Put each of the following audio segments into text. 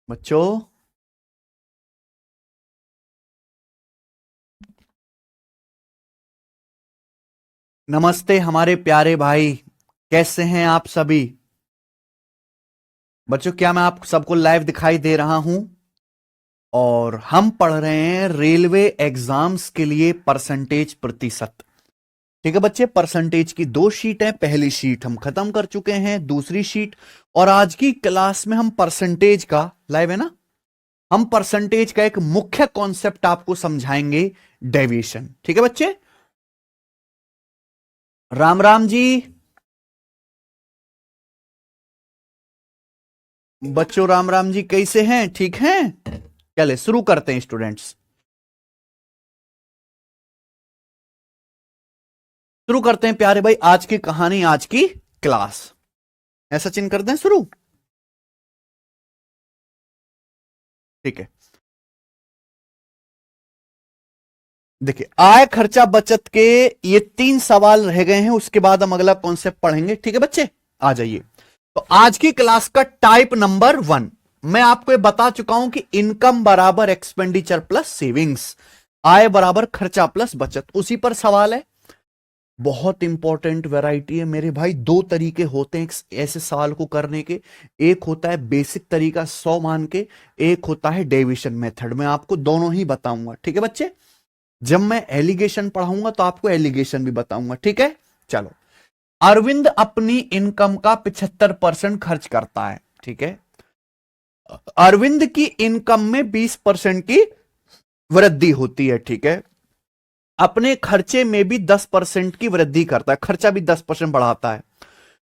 बच्चों, नमस्ते हमारे प्यारे भाई। कैसे हैं आप सभी? बच्चों, क्या मैं आप सबको लाइव दिखाई दे रहा हूं? और हम पढ़ रहे हैं रेलवे एग्जाम्स के लिए परसेंटेज प्रतिशत। ठीक है बच्चे, परसेंटेज की दो शीट है। पहली शीट हम खत्म कर चुके हैं, दूसरी शीट। और आज की क्लास में हम परसेंटेज का, लाइव है ना, हम परसेंटेज का एक मुख्य कॉन्सेप्ट आपको समझाएंगे, डेविएशन। ठीक है बच्चे? राम राम जी। बच्चों राम राम जी, कैसे हैं? ठीक हैं? चले शुरू करते हैं स्टूडेंट्स। शुरू करते हैं प्यारे भाई, आज की कहानी, आज की क्लास। ऐसा चिन्ह कर दें शुरू। ठीक है, देखिए, आय खर्चा बचत के ये 3 सवाल रह गए हैं, उसके बाद हम अगला कॉन्सेप्ट पढ़ेंगे। ठीक है बच्चे, आ जाइए। तो आज की क्लास का टाइप नंबर 1, मैं आपको ये बता चुका हूं कि इनकम बराबर एक्सपेंडिचर प्लस सेविंग्स, आय बराबर खर्चा प्लस बचत, उसी पर सवाल है। बहुत इंपॉर्टेंट वैरायटी है मेरे भाई। दो तरीके होते हैं ऐसे सवाल को करने के। एक होता है बेसिक तरीका 100 मान के, एक होता है डेविएशन मेथड। मैं आपको दोनों ही बताऊंगा। ठीक है बच्चे? जब मैं एलिगेशन पढ़ाऊंगा तो आपको एलिगेशन भी बताऊंगा। ठीक है, चलो। अरविंद अपनी इनकम का 75% खर्च करता है। ठीक है, अरविंद की इनकम में 20% की वृद्धि होती है। ठीक है, अपने खर्चे में भी 10% की वृद्धि करता है, खर्चा भी 10% बढ़ाता है।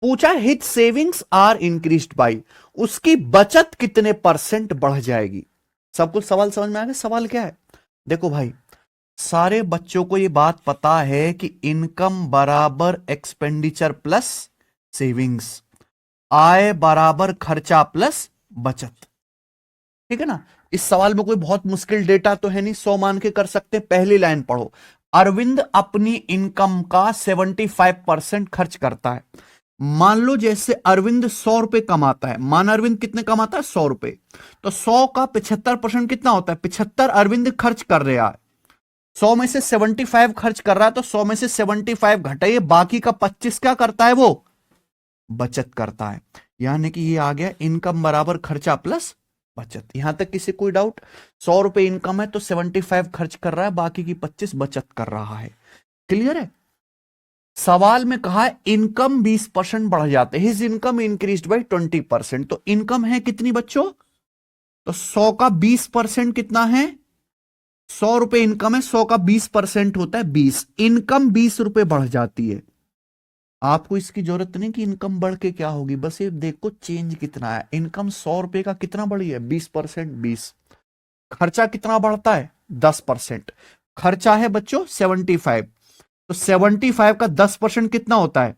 पूछा his savings are increased by, उसकी बचत कितने परसेंट बढ़ जाएगी? सब कुछ सवाल समझ में आ गया? सवाल क्या है? देखो भाई, सारे बच्चों को यह बात पता है कि इनकम बराबर एक्सपेंडिचर प्लस सेविंग्स, आय बराबर खर्चा प्लस बचत। ठीक है ना? इस सवाल में कोई बहुत मुश्किल डेटा तो है नहीं, 100 मान के कर सकते हैं। पहली लाइन पढ़ो, अरविंद अपनी इनकम का 75% खर्च करता है। मान लो जैसे अरविंद 100 रुपए कमाता है, मान अरविंद कितने कमाता है? 100 रुपए। तो 100 का 75% कितना होता है? 75 अरविंद खर्च कर रहा है। 100 में से 75 खर्च कर रहा है, तो 100 में से 75 घटाइए, बाकी का 25 क्या करता है? वो बचत करता है। यानी कि ये आ गया इनकम बराबर खर्चा प्लस बचत। यहां तक किसी कोई डाउट? 100 रुपए इनकम है तो 75 खर्च कर रहा है, बाकी की 25 बचत कर रहा है। क्लियर है? सवाल में कहा है इनकम 20% बढ़ जाते हैं, हिज इनकम इंक्रीज्ड बाई 20%। तो इनकम है कितनी बच्चों? तो 100 का 20% कितना है? 100 रुपए इनकम है, 100 का 20% होता है 20। इनकम 20 रुपए बढ़ जाती है। आपको इसकी जरूरत नहीं कि इनकम बढ़ के क्या होगी, बस ये देखो चेंज कितना है। इनकम 100 रुपए का कितना बढ़ी है? 20%, 20। खर्चा कितना बढ़ता है? 10%। खर्चा है बच्चों 75, तो 75 का 10% कितना होता है?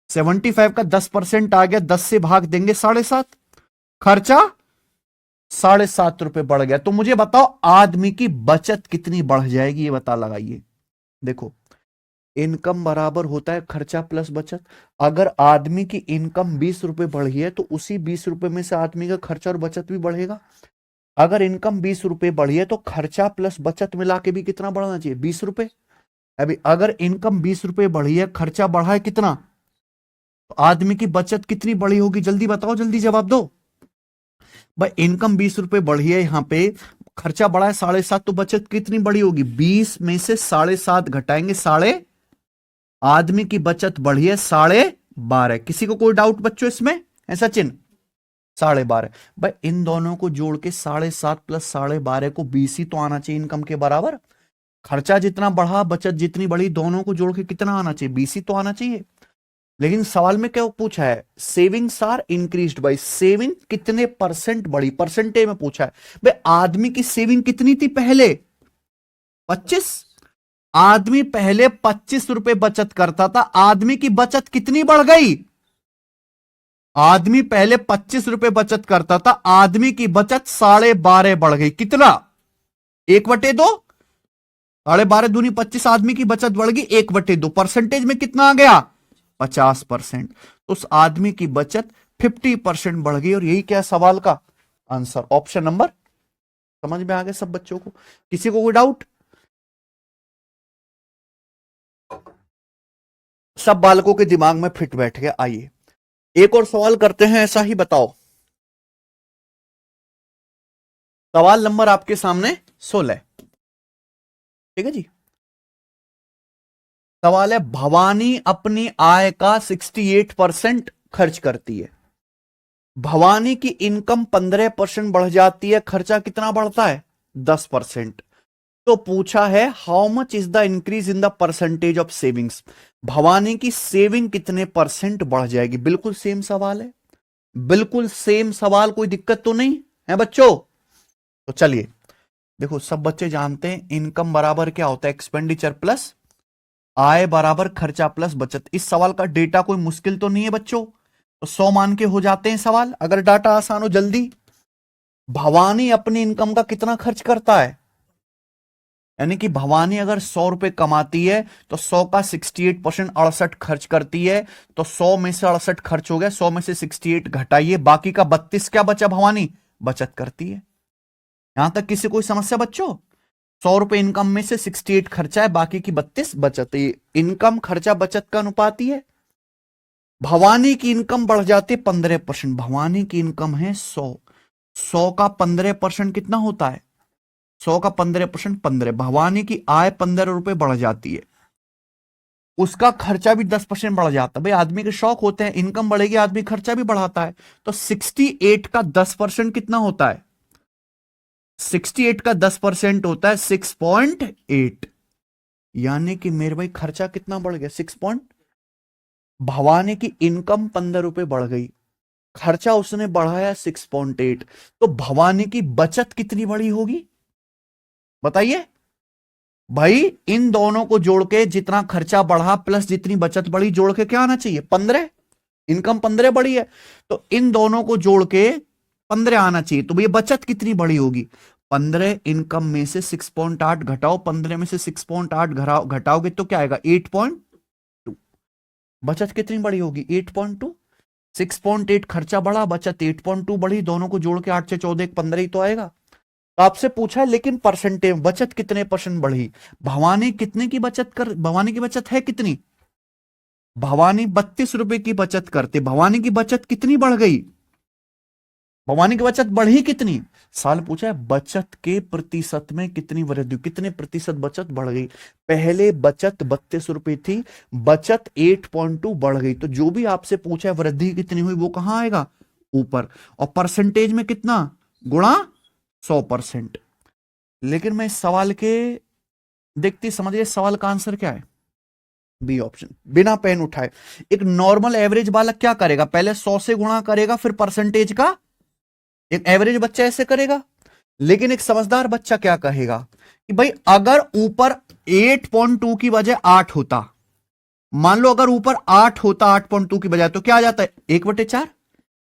75 का 10% आ गया, 10 से भाग देंगे 7.5, खर्चा 7.5 रुपए बढ़ गया। तो मुझे बताओ आदमी की बचत कितनी बढ़ जाएगी, ये बता लगाइए। देखो, इनकम बराबर होता है खर्चा प्लस बचत। अगर आदमी की इनकम 20 रुपए बढ़ी है तो उसी 20 रुपए में से आदमी का खर्चा और बचत भी बढ़ेगा। अगर इनकम 20 रुपए बढ़ी है तो खर्चा प्लस बचत मिला के भी कितना बढ़ना चाहिए? 20 रुपए। अभी अगर इनकम 20 रुपए बढ़ी है, खर्चा बढ़ा है कितना, तो आदमी की बचत कितनी बढ़ी होगी? जल्दी बताओ, जल्दी जवाब दो भाई। इनकम 20 रुपए बढ़ी है, यहां पे खर्चा बढ़ा है 7.5, तो बचत कितनी बढ़ी होगी? 20 में से 7.5 घटाएंगे, साढ़े, आदमी की बचत बढ़ी है 12.5। किसी को कोई डाउट बच्चों इसमें? ऐसा चिन्ह 12.5। भाई इन दोनों को जोड़ के 7.5 प्लस 12.5 को 20 ही तो आना चाहिए इनकम के बराबर। खर्चा जितना बढ़ा, बचत जितनी बढ़ी, दोनों को जोड़ के कितना आना चाहिए? 20 ही तो आना चाहिए। लेकिन सवाल में क्या पूछा है? Savings are increased by, saving कितने परसेंट बढ़ी, परसेंटेज में पूछा है। भाई आदमी की सेविंग कितनी थी पहले? 25। आदमी पहले 25 रुपए बचत करता था, आदमी की बचत कितनी बढ़ गई? आदमी पहले 25 रुपए बचत करता था, आदमी की बचत 12.5 बढ़ गई। कितना? 1/2। 12.5 दूनी 25, आदमी की बचत बढ़ गई 1/2। परसेंटेज में कितना आ गया? 50%। तो उस आदमी की बचत 50% बढ़ गई। और यही क्या सवाल का आंसर ऑप्शन नंबर। समझ में आ गया सब बच्चों को? किसी को कोई डाउट? सब बालकों के दिमाग में फिट बैठ गया। आइए एक और सवाल करते हैं, ऐसा ही बताओ। सवाल नंबर आपके सामने 16, ठीक है जी। सवाल है, भवानी अपनी आय का 68% खर्च करती है। भवानी की इनकम 15% बढ़ जाती है, खर्चा कितना बढ़ता है? 10%। तो पूछा है how much is the increase in the percentage of savings. Bhavani की सेविंग कितने परसेंट बढ़ जाएगी? बिल्कुल सेम सवाल है, बिल्कुल सेम सवाल, कोई दिक्कत तो नहीं है बच्चों? तो चलिए देखो, सब बच्चे जानते हैं इनकम बराबर क्या होता है? एक्सपेंडिचर प्लस आय बराबर खर्चा प्लस बचत। इस सवाल का डेटा कोई मुश्किल तो नहीं है बच्चों? तो 100 मान के हो जाते हैं सवाल, अगर डाटा आसान हो जल्दी। भवानी अपनी इनकम का कितना खर्च करता है? यानी कि भवानी अगर 100 रुपए कमाती है तो 100 का 68% 68 खर्च करती है। तो 100 में से 68 खर्च हो गया, 100 में से 68 घटाइए, बाकी का 32 क्या बचा? भवानी बचत करती है। यहां तक किसी कोई समस्या बच्चों? 100 रुपए इनकम में से 68 खर्चा है, बाकी की 32 बचत। ये इनकम खर्चा बचत का अनुपात ही है। भवानी की इनकम बढ़ जाती है 15%। भवानी की इनकम है 100, 100 का 15% कितना होता है? 100 का 15% 15। भवानी की आय 15 रुपए बढ़ जाती है, उसका खर्चा भी 10% बढ़ जाता है। भाई आदमी के शौक होते हैं, इनकम बढ़ेगी आदमी खर्चा भी बढ़ाता है। तो 68 का 10% कितना होता है? 68 का 10% होता है 6.8। यानी कि मेरे भाई खर्चा कितना बढ़ गया? 6 भवानी की इनकम 15 रुपए बढ़ गई, खर्चा उसने बढ़ाया 6.8। तो भवानी की बचत कितनी बड़ी होगी बताइए? भाई इन दोनों को जोड़ के जितना खर्चा बढ़ा प्लस जितनी बचत बढ़ी, जोड़ के क्या आना चाहिए? 15। इनकम 15 बढ़ी है तो इन दोनों को जोड़ के 15 आना चाहिए। तो भैया बचत कितनी बड़ी होगी? 15 इनकम में से 6.8 घटाओ, 15 में से 6.8 घटाओगे तो क्या आएगा? 8.2। बचत कितनी बड़ी होगी? 8.2। 6.8 खर्चा बढ़ा, बचत 8.2 बढ़ी, दोनों को जोड़ के 8 से 14 15 ही तो आएगा। तो आपसे पूछा है लेकिन परसेंटेज बचत कितने परसेंट बढ़ी? भवानी कितने की बचत कर, भवानी की बचत है कितनी? भवानी 32 रुपए की बचत करते, भवानी की बचत कितनी बढ़ गई? भवानी की बचत बढ़ी कितनी? साल पूछा है बचत के प्रतिशत में कितनी वृद्धि, कितने प्रतिशत बचत बढ़ गई? पहले बचत 32 रुपए थी, बचत 8.2 बढ़ गई। तो जो भी आपसे पूछा है वृद्धि कितनी हुई, वो कहां आएगा? ऊपर। और परसेंटेज में कितना? गुणा 100%। लेकिन मैं इस सवाल के देखते समझिए सवाल का आंसर क्या है? बी ऑप्शन, बिना पेन उठाए। एक नॉर्मल एवरेज बालक क्या करेगा? पहले 100 से गुणा करेगा, फिर परसेंटेज का। एक एवरेज बच्चा ऐसे करेगा। लेकिन एक समझदार बच्चा क्या कहेगा कि भाई अगर ऊपर 8.2 की बजाय 8 होता, मान लो अगर ऊपर 8 होता 8.2 की बजाय, तो क्या आ जाता है? 1/4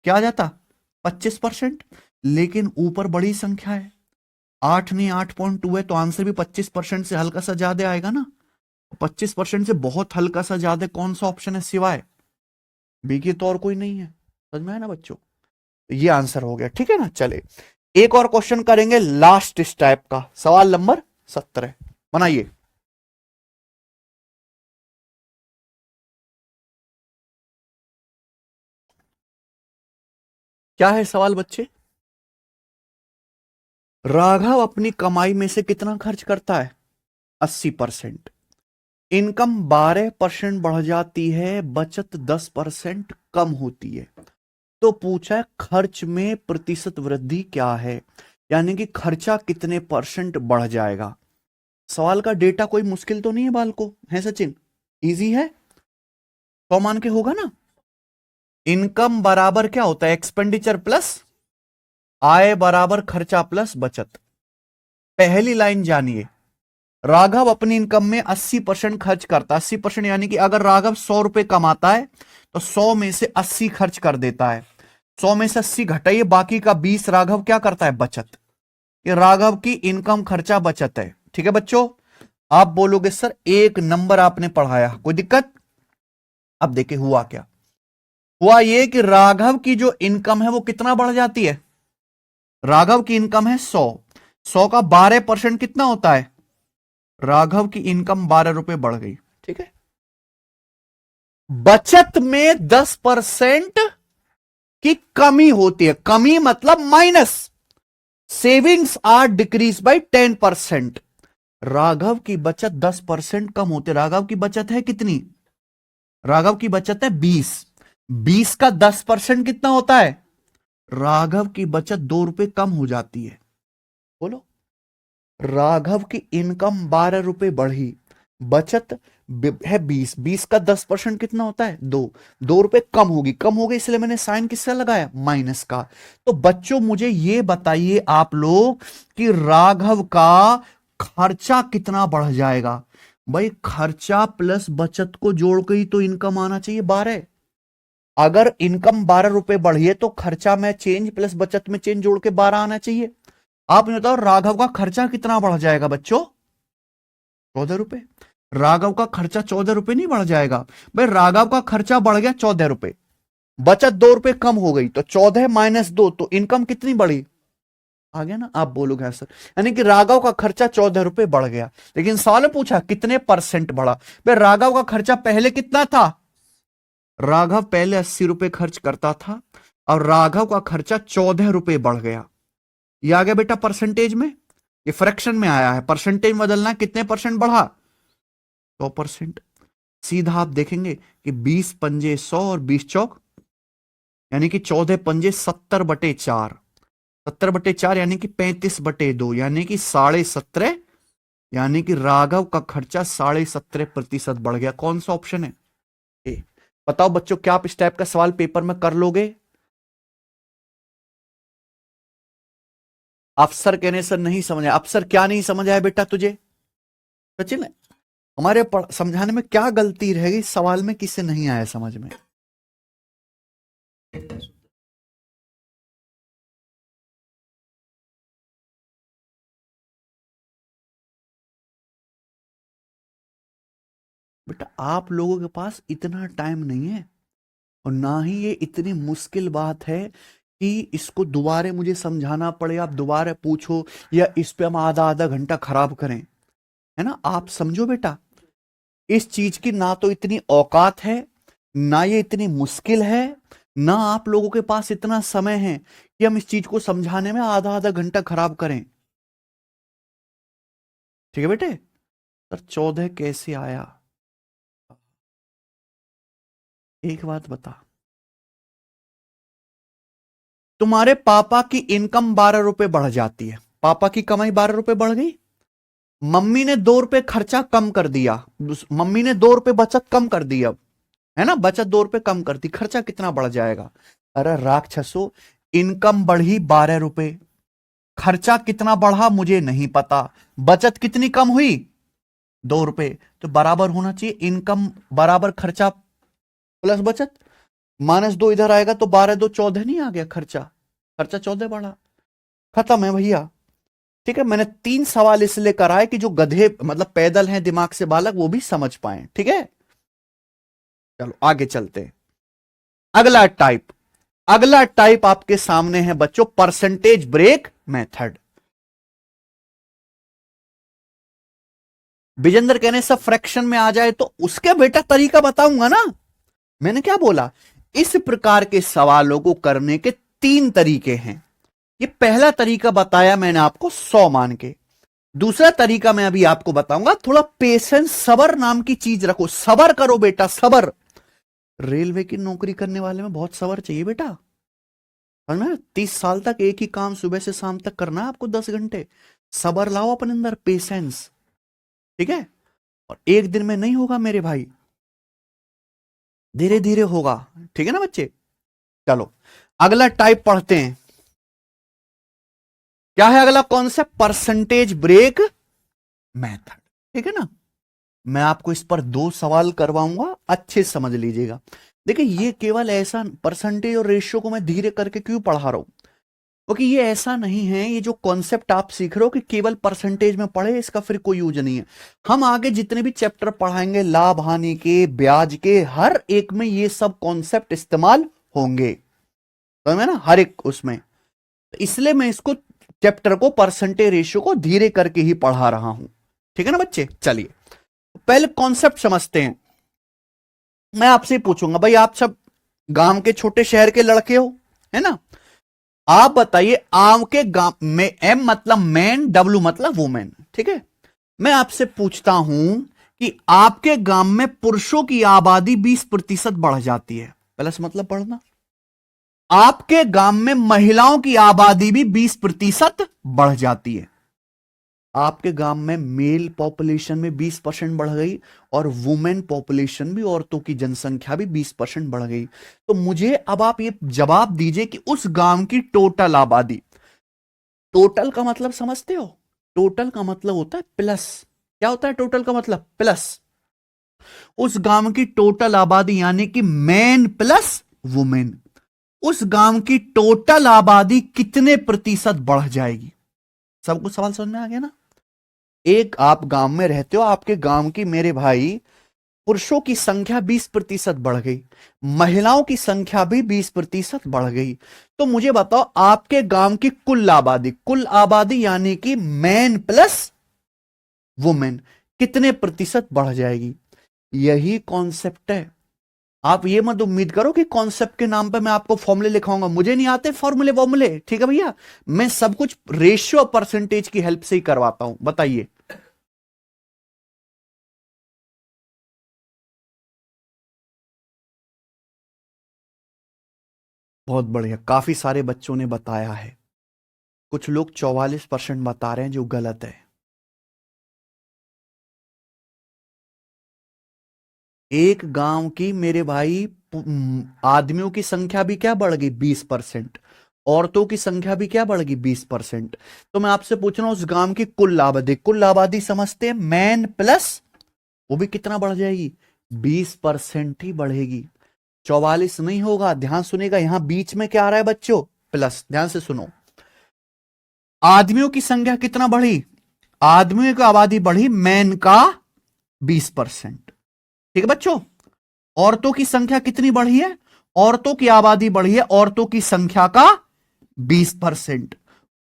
क्या आ जाता? 25%। लेकिन ऊपर बड़ी संख्या है, 8 नहीं 8.2 है, तो आंसर भी 25% से हल्का सा ज्यादा आएगा ना। 25% से बहुत हल्का सा ज्यादा कौन सा ऑप्शन है सिवाय बी के? तो और कोई नहीं है। समझ में आया ना बच्चों? तो ये आंसर हो गया, ठीक है ना। चले एक और क्वेश्चन करेंगे लास्ट इस टाइप का, सवाल नंबर 17 बनाइए। क्या है सवाल बच्चे? राघव अपनी कमाई में से कितना खर्च करता है? 80%। इनकम 12% बढ़ जाती है, बचत 10% कम होती है। तो पूछा है खर्च में प्रतिशत वृद्धि क्या है, यानी कि खर्चा कितने परसेंट बढ़ जाएगा। सवाल का डेटा कोई मुश्किल तो नहीं है बालको? है सचिन? इजी है, तो मान के होगा ना। इनकम बराबर क्या होता है? एक्सपेंडिचर प्लस आय बराबर खर्चा प्लस बचत। पहली लाइन जानिए, राघव अपनी इनकम में 80% खर्च करता है। 80% यानी कि अगर राघव 100 रुपए कमाता है तो 100 में से 80 खर्च कर देता है। 100 में से 80 घटाइए, बाकी का 20 राघव क्या करता है? बचत। ये राघव की इनकम खर्चा बचत है, ठीक है बच्चों? आप बोलोगे सर 1 नंबर आपने पढ़ाया, कोई दिक्कत? अब देखिए हुआ क्या। हुआ ये कि राघव की जो इनकम है वो कितना बढ़ जाती है? राघव की इनकम है 100, 100 का 12% कितना होता है? राघव की इनकम 12 रुपए बढ़ गई, ठीक है। बचत में 10% की कमी होती है, कमी मतलब minus. Savings are decrease by 10%। Raghav की बचत 10% कम होती है। राघव की बचत है कितनी? राघव की बचत है 20, 20 का 10% कितना होता है? राघव की बचत 2 रुपए कम हो जाती है। बोलो, राघव की इनकम 12 रुपए बढ़ी, बचत है 20, 20 का 10% कितना होता है? 2, 2 रुपए कम होगी, कम हो गई, इसलिए मैंने साइन किसका लगाया? माइनस का। तो बच्चों मुझे ये बताइए आप लोग कि राघव का खर्चा कितना बढ़ जाएगा? भाई खर्चा प्लस बचत को जोड़ के ही तो इनकम आना चाहिए 12। अगर इनकम 12 रुपए बढ़ी है तो खर्चा में चेंज प्लस बचत में चेंज जोड़ के 12 आना चाहिए। आप बताओ राघव का खर्चा कितना बढ़ जाएगा बच्चों? 14 रुपए। राघव का खर्चा 14 रुपए नहीं बढ़ जाएगा? भाई राघव का खर्चा बढ़ गया 14 रुपए, बचत 2 रुपए कम हो गई, तो 14 माइनस 2, तो इनकम कितनी बढ़ी? आ गया ना? आप बोलोगे सर, यानी कि राघव का खर्चा 14 रुपए बढ़ गया, लेकिन सवाल में पूछा कितने परसेंट बढ़ा। भाई राघव का खर्चा पहले कितना था? राघव पहले 80 रुपए खर्च करता था और राघव का खर्चा 14 रुपए बढ़ गया। ये आ गया बेटा परसेंटेज में, ये फ्रैक्शन में आया है, परसेंटेज में बदलना है, कितने परसेंट बढ़ा? 100%। सीधा आप देखेंगे कि 20 पंजे 100 और 20 चौक यानी कि 14 पंजे 70/4, 70/4 यानी कि 35/2, यानी कि 17.5, यानी कि राघव का खर्चा 17.5% बढ़ गया। कौन सा ऑप्शन है? ए। बताओ बच्चों, क्या आप इस टाइप का सवाल पेपर में कर लोगे? अफसर कहने से नहीं समझ आया। अफसर क्या नहीं समझ आया बेटा तुझे? सचिन, हमारे समझाने में क्या गलती रहेगी? सवाल में किसे नहीं आया समझ में? बेटा आप लोगों के पास इतना टाइम नहीं है और ना ही ये इतनी मुश्किल बात है कि इसको दोबारा मुझे समझाना पड़े, आप दोबारा पूछो या इस पे हम आधा आधा घंटा खराब करें, है ना? आप समझो बेटा, इस चीज की ना तो इतनी औकात है, ना ये इतनी मुश्किल है, ना आप लोगों के पास इतना समय है कि हम इस चीज को समझाने में आधा आधा घंटा खराब करें। ठीक है बेटे? सर 14 कैसे आया? एक बात बता, तुम्हारे पापा की इनकम 12 रुपए बढ़ जाती है, पापा की कमाई 12 रुपए बढ़ गई, मम्मी ने 2 रुपए खर्चा कम कर दिया, मम्मी ने 2 रुपए बचत कम कर दी, अब है ना, बचत 2 रुपए कम कर दी, खर्चा कितना बढ़ जाएगा? अरे राक्षसो, इनकम बढ़ी 12 रुपए, खर्चा कितना बढ़ा मुझे नहीं पता, बचत कितनी कम हुई? 2 रुपए। तो बराबर होना चाहिए, इनकम बराबर खर्चा प्लस बचत, -2 इधर आएगा तो 12×2 = 14 नहीं आ गया? खर्चा, खर्चा 14 बढ़ा, खत्म है भैया। ठीक है, मैंने 3 सवाल इसलिए कराए कि जो गधे मतलब पैदल हैं दिमाग से बालक वो भी समझ पाए। ठीक है, चलो आगे चलते हैं। अगला टाइप, अगला टाइप आपके सामने है बच्चों, परसेंटेज ब्रेक मेथड। विजेंद्र कहने सब फ्रैक्शन में आ जाए तो उसके बेटा तरीका बताऊंगा ना। मैंने क्या बोला? इस प्रकार के सवालों को करने के 3 तरीके हैं। ये पहला तरीका बताया मैंने आपको 100 मान के। दूसरा तरीका मैं अभी आपको बताऊंगा, थोड़ा पेशेंस, सबर नाम की चीज रखो, सबर करो बेटा, सबर। रेलवे की नौकरी करने वाले में बहुत सबर चाहिए बेटा, है ना? 30 साल तक एक ही काम सुबह से शाम तक करना है आपको, 10 घंटे। सबर लाओ अपने अंदर, पेशेंस। ठीक है, और एक दिन में नहीं होगा मेरे भाई, धीरे धीरे होगा। ठीक है ना बच्चे? चलो अगला टाइप पढ़ते हैं। क्या है अगला कॉन्सेप्ट? Percentage break method. ठीक है ना? मैं आपको इस पर 2 सवाल करवाऊंगा, अच्छे से समझ लीजिएगा। देखिए ये केवल ऐसा, परसेंटेज और रेशियो को मैं धीरे करके क्यों पढ़ा रहा हूं, क्योंकि ये ऐसा नहीं है, ये जो कॉन्सेप्ट आप सीख रहे हो कि केवल परसेंटेज में पढ़े, इसका फिर कोई यूज नहीं है। हम आगे जितने भी चैप्टर पढ़ाएंगे, लाभ हानि के, ब्याज के, हर एक में ये सब कॉन्सेप्ट इस्तेमाल होंगे, समझ में ना? हर एक उसमें इसलिए मैं इसको चैप्टर को परसेंटेज रेशियो को धीरे करके ही पढ़ा रहा हूं। ठीक है ना बच्चे, चलिए पहले कॉन्सेप्ट समझते हैं। मैं आपसे पूछूंगा, भाई आप सब गांव के छोटे शहर के लड़के हो, है ना? आप बताइए, आम के गांव में एम मतलब मैन, डब्ल्यू मतलब वुमेन, ठीक है? मैं आपसे पूछता हूं कि आपके गांव में पुरुषों की आबादी 20% बढ़ जाती है, प्लस मतलब बढ़ना। आपके गांव में महिलाओं की आबादी भी 20% बढ़ जाती है। आपके गांव में मेल पॉपुलेशन में 20% बढ़ गई और वुमेन पॉपुलेशन भी, औरतों की जनसंख्या भी 20% बढ़ गई। तो मुझे अब आप ये जवाब दीजिए कि उस गांव की टोटल आबादी, टोटल का मतलब समझते हो? टोटल का मतलब होता है प्लस। क्या होता है टोटल का मतलब? प्लस। उस गांव की टोटल आबादी यानी कि मैन प्लस वुमेन, उस गांव की टोटल आबादी कितने प्रतिशत बढ़ जाएगी? सबको सवाल समझ में आ गया ना? एक आप गांव में रहते हो, आपके गांव की मेरे भाई पुरुषों की संख्या 20% बढ़ गई, महिलाओं की संख्या भी 20% बढ़ गई। तो मुझे बताओ आपके गांव की कुल आबादी यानी कि मैन प्लस वुमेन कितने प्रतिशत बढ़ जाएगी? यही कॉन्सेप्ट है। आप ये मत उम्मीद करो कि कॉन्सेप्ट के नाम पे मैं आपको फॉर्मूले लिखाऊंगा, मुझे नहीं आते फॉर्मूले वॉर्मूले, ठीक है भैया? मैं सब कुछ रेशियो परसेंटेज की हेल्प से ही करवाता हूं। बताइए। बहुत बढ़िया, काफी सारे बच्चों ने बताया है। कुछ लोग 44% बता रहे हैं, जो गलत है। एक गांव की मेरे भाई आदमियों की संख्या भी क्या बढ़ गई? 20%। औरतों की संख्या भी क्या बढ़ गई? 20%। तो मैं आपसे पूछ रहा हूं, उस गांव की कुल आबादी समझते हैं, मैन प्लस, वो भी कितना बढ़ जाएगी? 20% ही बढ़ेगी, 44 नहीं होगा। ध्यान सुनेगा, यहां बीच में क्या आ रहा है बच्चों? प्लस। ध्यान से सुनो। आदमियों की संख्या कितना बढ़ी? आदमियों की आबादी बढ़ी मैन का 20%, ठीक है बच्चों? औरतों की संख्या कितनी बढ़ी है? औरतों की आबादी बढ़ी है औरतों की संख्या का 20%।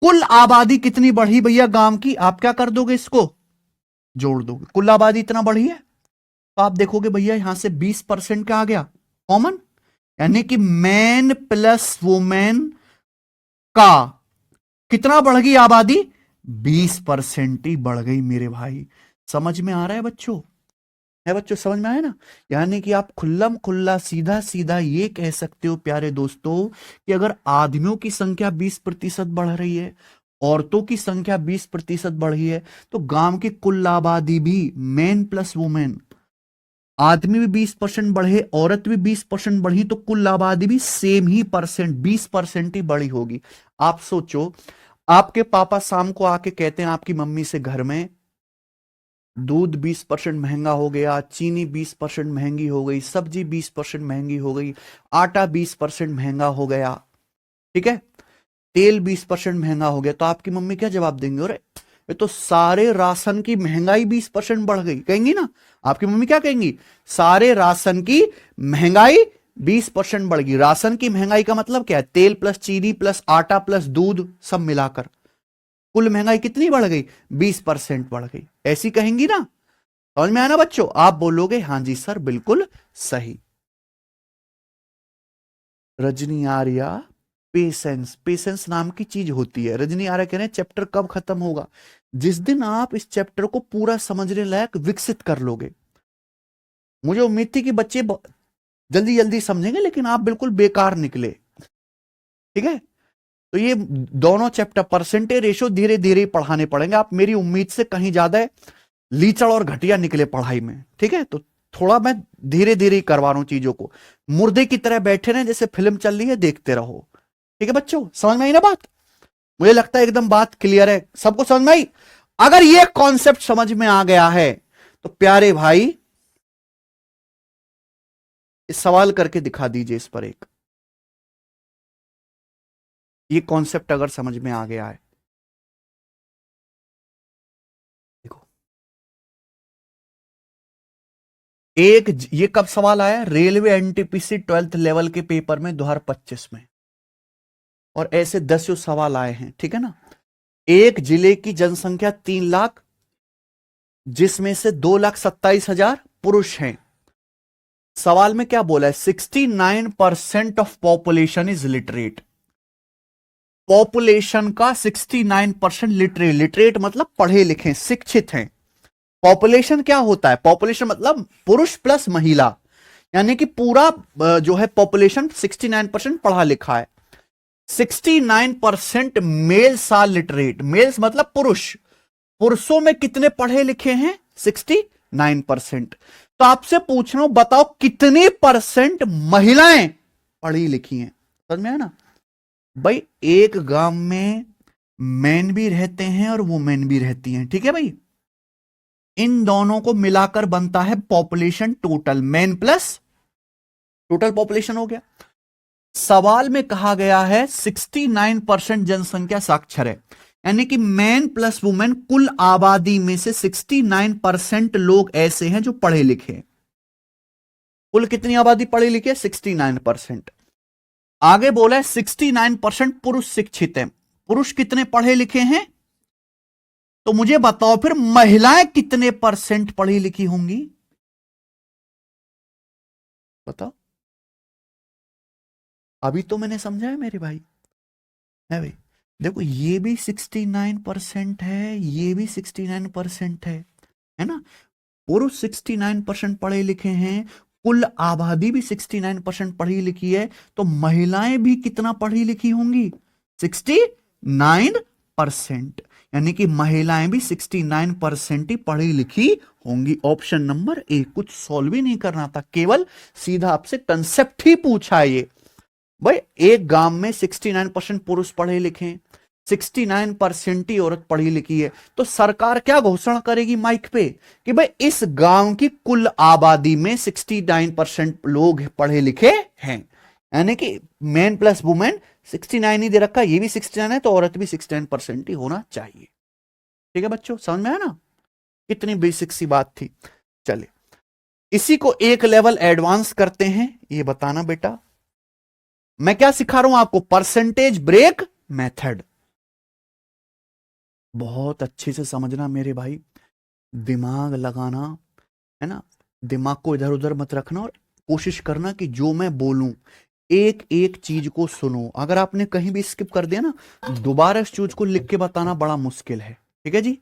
कुल आबादी कितनी बढ़ी भैया गांव की? आप क्या कर दोगे, इसको जोड़ दोगे। कुल आबादी इतना बढ़ी है, तो आप देखोगे भैया यहां से 20% क्या आ गया? कॉमन। यानी कि मैन प्लस वुमेन का कितना बढ़ गई आबादी? 20% ही बढ़ गई मेरे भाई। समझ में आ रहा है बच्चों? है बच्चों, समझ में आया ना? यानी कि आप खुल्लम खुल्ला सीधा सीधा ये कह सकते हो प्यारे दोस्तों कि अगर आदमियों की संख्या 20% बढ़ रही है, औरतों की संख्या 20% बढ़ी है, तो गांव की कुल आबादी भी मैन प्लस वुमेन, आदमी भी 20% बढ़े, औरत भी 20% बढ़ी, तो कुल आबादी भी सेम ही परसेंट 20% ही बढ़ी होगी। आप सोचो, आपके पापा शाम को आके कहते हैं आपकी मम्मी से, घर में दूध 20% महंगा हो गया, चीनी 20% महंगी हो गई, सब्जी 20% महंगी हो गई, आटा 20% महंगा हो गया, ठीक है, तेल 20% महंगा हो गया, तो आपकी मम्मी क्या जवाब देंगे? अरे ये तो सारे राशन की महंगाई 20% बढ़ गई, कहेंगी ना? आपकी मम्मी क्या कहेंगी? सारे राशन की महंगाई 20% बढ़ गई। राशन की महंगाई का मतलब क्या है? तेल प्लस चीनी प्लस आटा प्लस दूध सब मिलाकर कुल महंगाई कितनी बढ़ गई? 20% बढ़ गई। ऐसी कहेंगी ना? समझ में आया ना बच्चों? आप बोलोगे हाँ जी सर, बिल्कुल सही। रजनी आर्या, पेशेंस, पेशेंस नाम की चीज होती है। रजनी आर्या कह रहे हैं चैप्टर कब खत्म होगा? जिस दिन आप इस चैप्टर को पूरा समझने लायक विकसित कर लोगे। मुझे उम्मीद थी कि बच्चे जल्दी जल्दी समझेंगे, लेकिन आप बिल्कुल बेकार निकले, ठीक है? तो ये दोनों चैप्टर परसेंटेज रेशो धीरे धीरे पढ़ाने पड़ेंगे। आप मेरी उम्मीद से कहीं ज्यादा लीचड़ और घटिया निकले पढ़ाई में, ठीक है? तो थोड़ा मैं धीरे धीरे करवा रहा हूं चीजों को। मुर्दे की तरह बैठे रहे, जैसे फिल्म चल रही है देखते रहो, ठीक है बच्चों? समझ में आई ना बात? मुझे लगता है एकदम बात क्लियर है, सबको समझ में आई। अगर ये कॉन्सेप्ट समझ में आ गया है तो प्यारे भाई इस सवाल करके दिखा दीजिए इस पर एक। ये कॉन्सेप्ट अगर समझ में आ गया है, देखो एक ये कब सवाल आया? रेलवे एनटीपीसी 12th लेवल के पेपर में 2025 में। और ऐसे 10 सवाल आए हैं, ठीक है ना। एक जिले की जनसंख्या 3 लाख, जिसमें से 2,27,000 पुरुष हैं। सवाल में क्या बोला है, 69% of population is literate. Population का 69% लिटरेट, लिटरेट मतलब पढ़े लिखे शिक्षित हैं। पॉपुलेशन क्या होता है, पॉपुलेशन मतलब पुरुष प्लस महिला, यानी कि पूरा जो है पॉपुलेशन 69% पढ़ा लिखा है। 69% मेल्स आर लिटरेट, मेल्स मतलब पुरुष, पुरुषों में कितने पढ़े लिखे हैं, 69%। तो आपसे पूछ रहा हूं, बताओ कितने परसेंट महिलाएं पढ़ी लिखी हैं। समझ में आया ना भाई, एक गांव में मैन भी रहते हैं और वुमेन भी रहती हैं, ठीक है भाई। इन दोनों को मिलाकर बनता है population total, man plus total population हो गया। सवाल में कहा गया है 69% जनसंख्या साक्षर है, यानी कि मैन प्लस वुमेन, कुल आबादी में से 69% लोग ऐसे हैं जो पढ़े लिखे हैं। कुल कितनी आबादी पढ़ी लिखी है, 69%। आगे बोला है 69% पुरुष शिक्षित हैं। पुरुष कितने पढ़े लिखे हैं, तो मुझे बताओ फिर महिलाएं कितने परसेंट पढ़ी लिखी होंगी, बताओ। अभी तो मैंने समझा है मेरे भाई, है भाई। देखो ये भी 69% है, ये भी 69% है ना। पुरुष 69% पढ़े लिखे हैं, कुल आबादी भी 69% पढ़ी लिखी है, तो महिलाएं भी कितना पढ़ी लिखी होंगी, 69%। यानी कि महिलाएं भी 69% ही पढ़ी लिखी होंगी। ऑप्शन नंबर ए, कुछ सॉल्व ही नहीं करना था, केवल सीधा आपसे कंसेप्ट ही पूछा है ये। भाई एक गांव में 69% पुरुष पढ़े लिखे हैं, 69% ही औरत पढ़ी लिखी है, तो सरकार क्या घोषणा करेगी माइक पे कि भाई इस गांव की कुल आबादी में 69% लोग पढ़े लिखे हैं। यानी कि मैन प्लस वुमेन 69 ही दे रखा, ये भी 69 है, तो औरत भी 69% ही होना चाहिए। ठीक है बच्चों, समझ में आया ना, कितनी बेसिक सी बात थी। चलिए इसी को एक लेवल एडवांस करते हैं। ये बताना बेटा, मैं क्या सिखा रहा हूं आपको, परसेंटेज ब्रेक मेथड। बहुत अच्छे से समझना मेरे भाई, दिमाग लगाना है ना, दिमाग को इधर उधर मत रखना, और कोशिश करना कि जो मैं बोलूं एक एक चीज को सुनो। अगर आपने कहीं भी स्किप कर दिया ना, दोबारा इस चीज को लिख के बताना बड़ा मुश्किल है। ठीक है जी,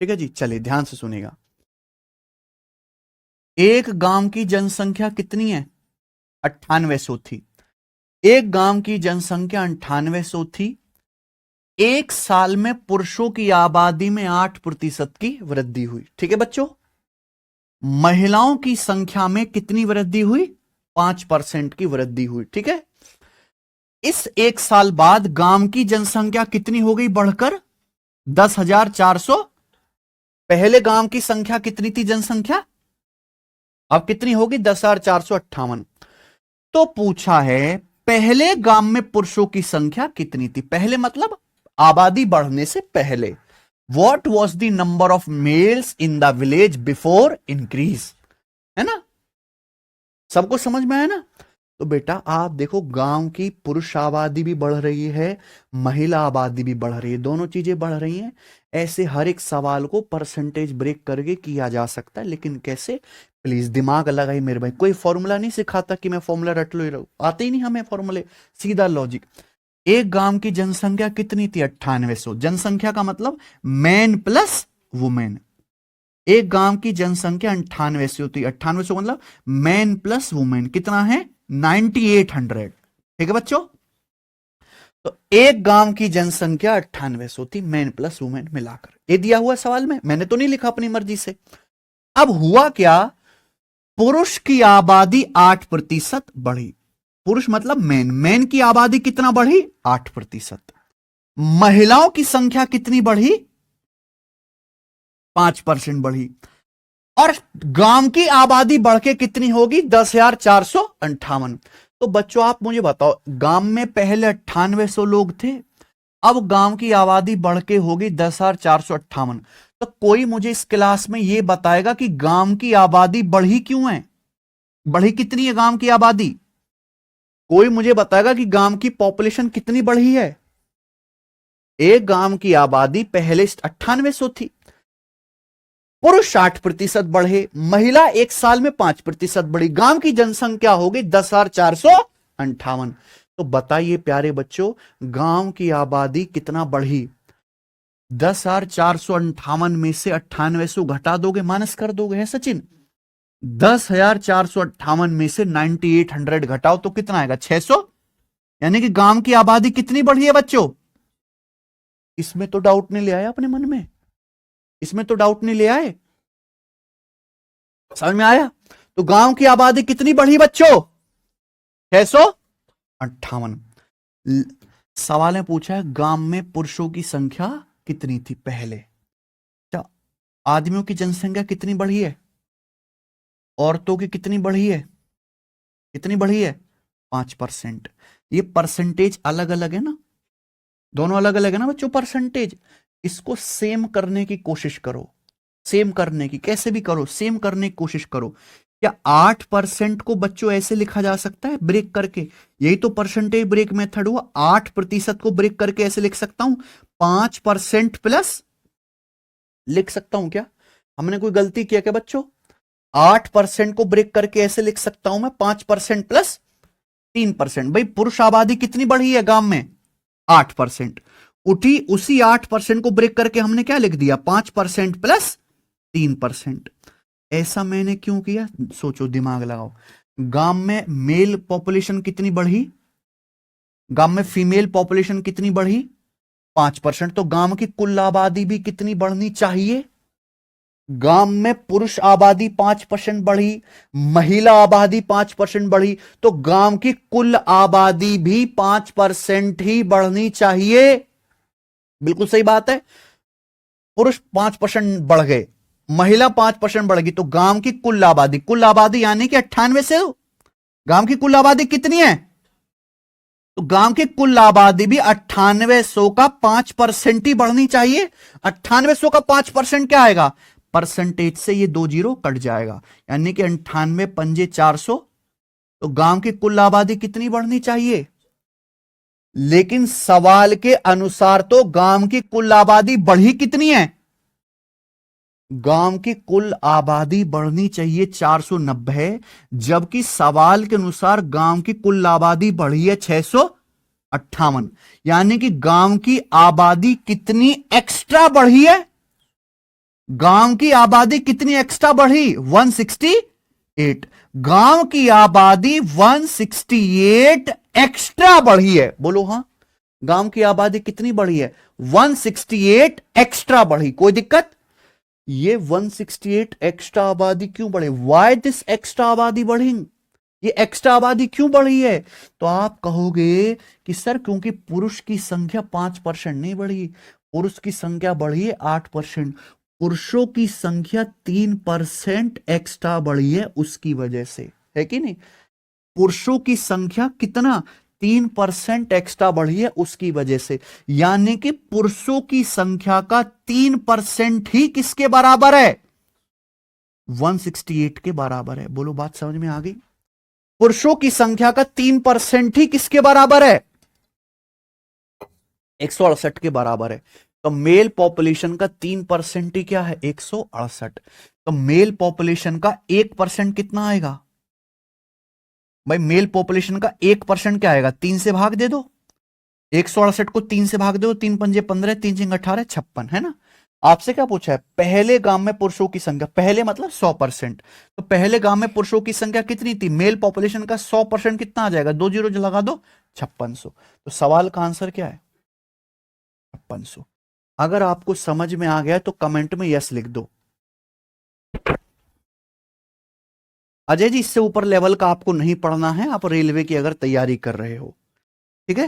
ठीक है जी। चलिए ध्यान से सुनेगा। एक गांव की जनसंख्या कितनी है, 9800 थी। एक गांव की जनसंख्या 9800 थी। एक साल में पुरुषों की आबादी में 8% की वृद्धि हुई। ठीक है बच्चों, महिलाओं की संख्या में कितनी वृद्धि हुई, 5% की वृद्धि हुई। ठीक है, इस एक साल बाद गांव की जनसंख्या कितनी हो गई बढ़कर 10,400। पहले गांव की संख्या कितनी थी जनसंख्या, अब कितनी होगी 10,458। तो पूछा है पहले गांव में पुरुषों की संख्या कितनी थी, पहले मतलब आबादी बढ़ने से पहले। What was the number of males in the village before increase, है ना, सबको समझ में आया ना। तो बेटा आप देखो, गांव की पुरुष आबादी भी बढ़ रही है, महिला आबादी भी बढ़ रही है, दोनों चीजें बढ़ रही हैं। ऐसे हर एक सवाल को परसेंटेज ब्रेक करके किया जा सकता है, लेकिन कैसे, प्लीज दिमाग लगाइए मेरे भाई। कोई फॉर्मूला नहीं सिखाता कि मैं फॉर्मूला रट लो ही रहूं, आते ही नहीं हमें फॉर्मूले, सीधा लॉजिक। एक गांव की जनसंख्या कितनी थी, 9800। जनसंख्या का मतलब मैन प्लस वुमेन। एक गांव की जनसंख्या 9800 थी, 9800 मतलब मैन प्लस वुमेन कितना है, 9800। ठीक है बच्चों, तो एक गांव की जनसंख्या 9800 थी, मैन प्लस वुमेन मिलाकर। ये दिया हुआ सवाल में, मैंने तो नहीं लिखा अपनी मर्जी से। अब हुआ क्या, पुरुष की आबादी 8% बढ़ी। पुरुष मतलब मैन, मैन की आबादी कितना बढ़ी, 8%। महिलाओं की संख्या कितनी बढ़ी, 5% बढ़ी। और गांव की आबादी बढ़ के कितनी होगी, 10,458। तो बच्चों आप मुझे बताओ, गांव में पहले 9800 लोग थे, अब गांव की आबादी बढ़ के होगी 10,458। तो कोई मुझे इस क्लास में यह बताएगा कि गांव की आबादी बढ़ी क्यों है, बढ़ी कितनी है गांव की आबादी? कोई मुझे बताएगा कि गांव की पॉपुलेशन कितनी बढ़ी है? एक गांव की आबादी पहले 9800 थी, पुरुष 60% बढ़े, महिला एक साल में 5% बढ़ी, गांव की जनसंख्या हो गई 10,458। तो बताइए प्यारे बच्चों, गांव की आबादी कितना बढ़ी? 10,458 में से 9800 घटा दोगे, माइनस कर दोगे, है सचिन? 10,458 में से 9800 घटाओ तो कितना आएगा? 600। यानी कि गांव की आबादी कितनी बढ़ी है बच्चों? इसमें तो डाउट नहीं ले आए अपने मन में? इसमें तो डाउट नहीं ले आए? समझ में आया? तो गांव की आबादी कितनी बढ़ी बच्चों? 658। सवाल ने पूछा है गांव में पुरुषों की संख्या कितनी थी पहले? क्या आदमियों की जनसंख्या कितनी बढ़ी है? औरतों की कितनी बढ़ी है? कितनी बढ़ी है? 5%। ये परसेंटेज अलग अलग है ना, दोनों अलग अलग है ना बच्चों परसेंटेज। इसको सेम करने की कोशिश करो, सेम करने की, कैसे भी करो सेम करने की कोशिश करो। क्या 8% को बच्चों ऐसे लिखा जा सकता है ब्रेक करके? यही तो परसेंटेज ब्रेक मेथड हुआ। 8% को ब्रेक करके ऐसे लिख सकता हूं 5% प्लस, लिख सकता हूं क्या? हमने कोई गलती किया क्या बच्चों? 8% को ब्रेक करके ऐसे लिख सकता हूं मैं 5% प्लस 3%। भाई पुरुष आबादी कितनी बढ़ी है गांव में? 8%। उठी उसी 8% को ब्रेक करके हमने क्या लिख दिया? 5% प्लस 3%। ऐसा मैंने क्यों किया? सोचो, दिमाग लगाओ। गांव में मेल पॉपुलेशन कितनी बढ़ी? गांव में फीमेल पॉपुलेशन कितनी बढ़ी? 5%। तो गांव की कुल आबादी भी कितनी बढ़नी चाहिए? गांव में पुरुष आबादी 5% बढ़ी, महिला आबादी 5% बढ़ी, तो गांव की कुल आबादी भी 5% ही बढ़नी चाहिए। बिल्कुल सही बात है। पुरुष 5% बढ़ गए, महिला 5% बढ़ गई, तो गांव की कुल आबादी यानी कि 98 से गांव की कुल आबादी कितनी है? तो गांव की कुल आबादी भी 9800 का 5% ही बढ़नी चाहिए। 9800 का 5% क्या आएगा? परसेंटेज से ये 2 जीरो कट जाएगा, यानी कि 98 पंजे 400। तो गांव की कुल आबादी कितनी बढ़नी चाहिए? लेकिन सवाल के अनुसार तो गांव की कुल आबादी बढ़ी कितनी है? गांव की कुल आबादी बढ़नी चाहिए 490, जबकि सवाल के अनुसार गांव की कुल आबादी बढ़ी है 658। यानी कि गांव की आबादी कितनी एक्स्ट्रा बढ़ी है? गांव की आबादी कितनी एक्स्ट्रा बढ़ी? 168। गांव की आबादी 168 एक्स्ट्रा बढ़ी है। बोलो हां, गांव की आबादी कितनी बढ़ी है? 168 एक्स्ट्रा बढ़ी। कोई दिक्कत? ये 168 एक्स्ट्रा आबादी क्यों बढ़े? वाई दिस एक्स्ट्रा आबादी बढ़ी? ये एक्स्ट्रा आबादी क्यों बढ़ी है? तो आप कहोगे कि सर क्योंकि पुरुष की संख्या 5% नहीं बढ़ी, पुरुष की संख्या बढ़ी है 8%, पुरुषों की संख्या 3% एक्स्ट्रा बढ़ी है उसकी वजह से, है कि नहीं? पुरुषों की संख्या कितना? 3% एक्स्ट्रा बढ़ी है उसकी वजह से। यानी कि पुरुषों की संख्या का 3% ही किसके बराबर है? 168 के बराबर है। बोलो बात समझ में आ गई? पुरुषों की संख्या का 3% ही किसके बराबर है? 168 के बराबर है। तो मेल पॉपुलेशन का 3% ही क्या है? 168। तो मेल पॉपुलेशन का 1% कितना आएगा? भाई मेल पॉपुलेशन का 1% क्या आएगा? 3 से भाग दे दो। 168 को 3 से भाग दो, 3 पंजे 15, 3 चिंग 18, 56, है ना? आपसे क्या पूछा है? पहले गांव में पुरुषों की संख्या, पहले मतलब 100%। तो पहले गांव में पुरुषों की संख्या कितनी थी? मेल पॉपुलेशन का 100% कितना आ जाएगा? 2 जीरो जो लगा दो, 5600। तो सवाल का आंसर क्या है? 5600। अगर आपको समझ में आ गया तो कमेंट में यस लिख दो। अजय जी, इससे ऊपर लेवल का आपको नहीं पढ़ना है, आप रेलवे की अगर तैयारी कर रहे हो, ठीक है?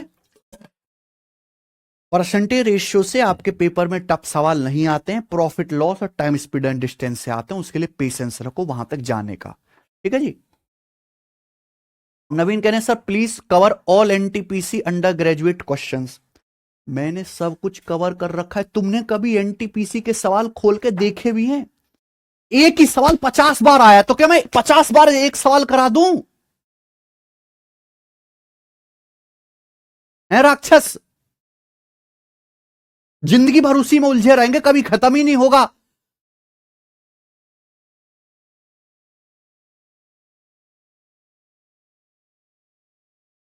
परसेंटेज रेशियो से आपके पेपर में टफ सवाल नहीं आते हैं, प्रॉफिट लॉस और टाइम स्पीड एंड डिस्टेंस से आते हैं। उसके लिए पेशेंस रखो वहां तक जाने का, ठीक है जी? नवीन कह रहे हैं sir please cover all NTPC under graduate questions. मैंने सब कुछ कवर कर रखा है। तुमने कभी एनटीपीसी के सवाल खोल के देखे भी हैं? एक ही सवाल 50 बार आया तो क्या मैं 50 बार एक सवाल करा दूं? है राक्षस, जिंदगी भर उसी में उलझे रहेंगे, कभी खत्म ही नहीं होगा।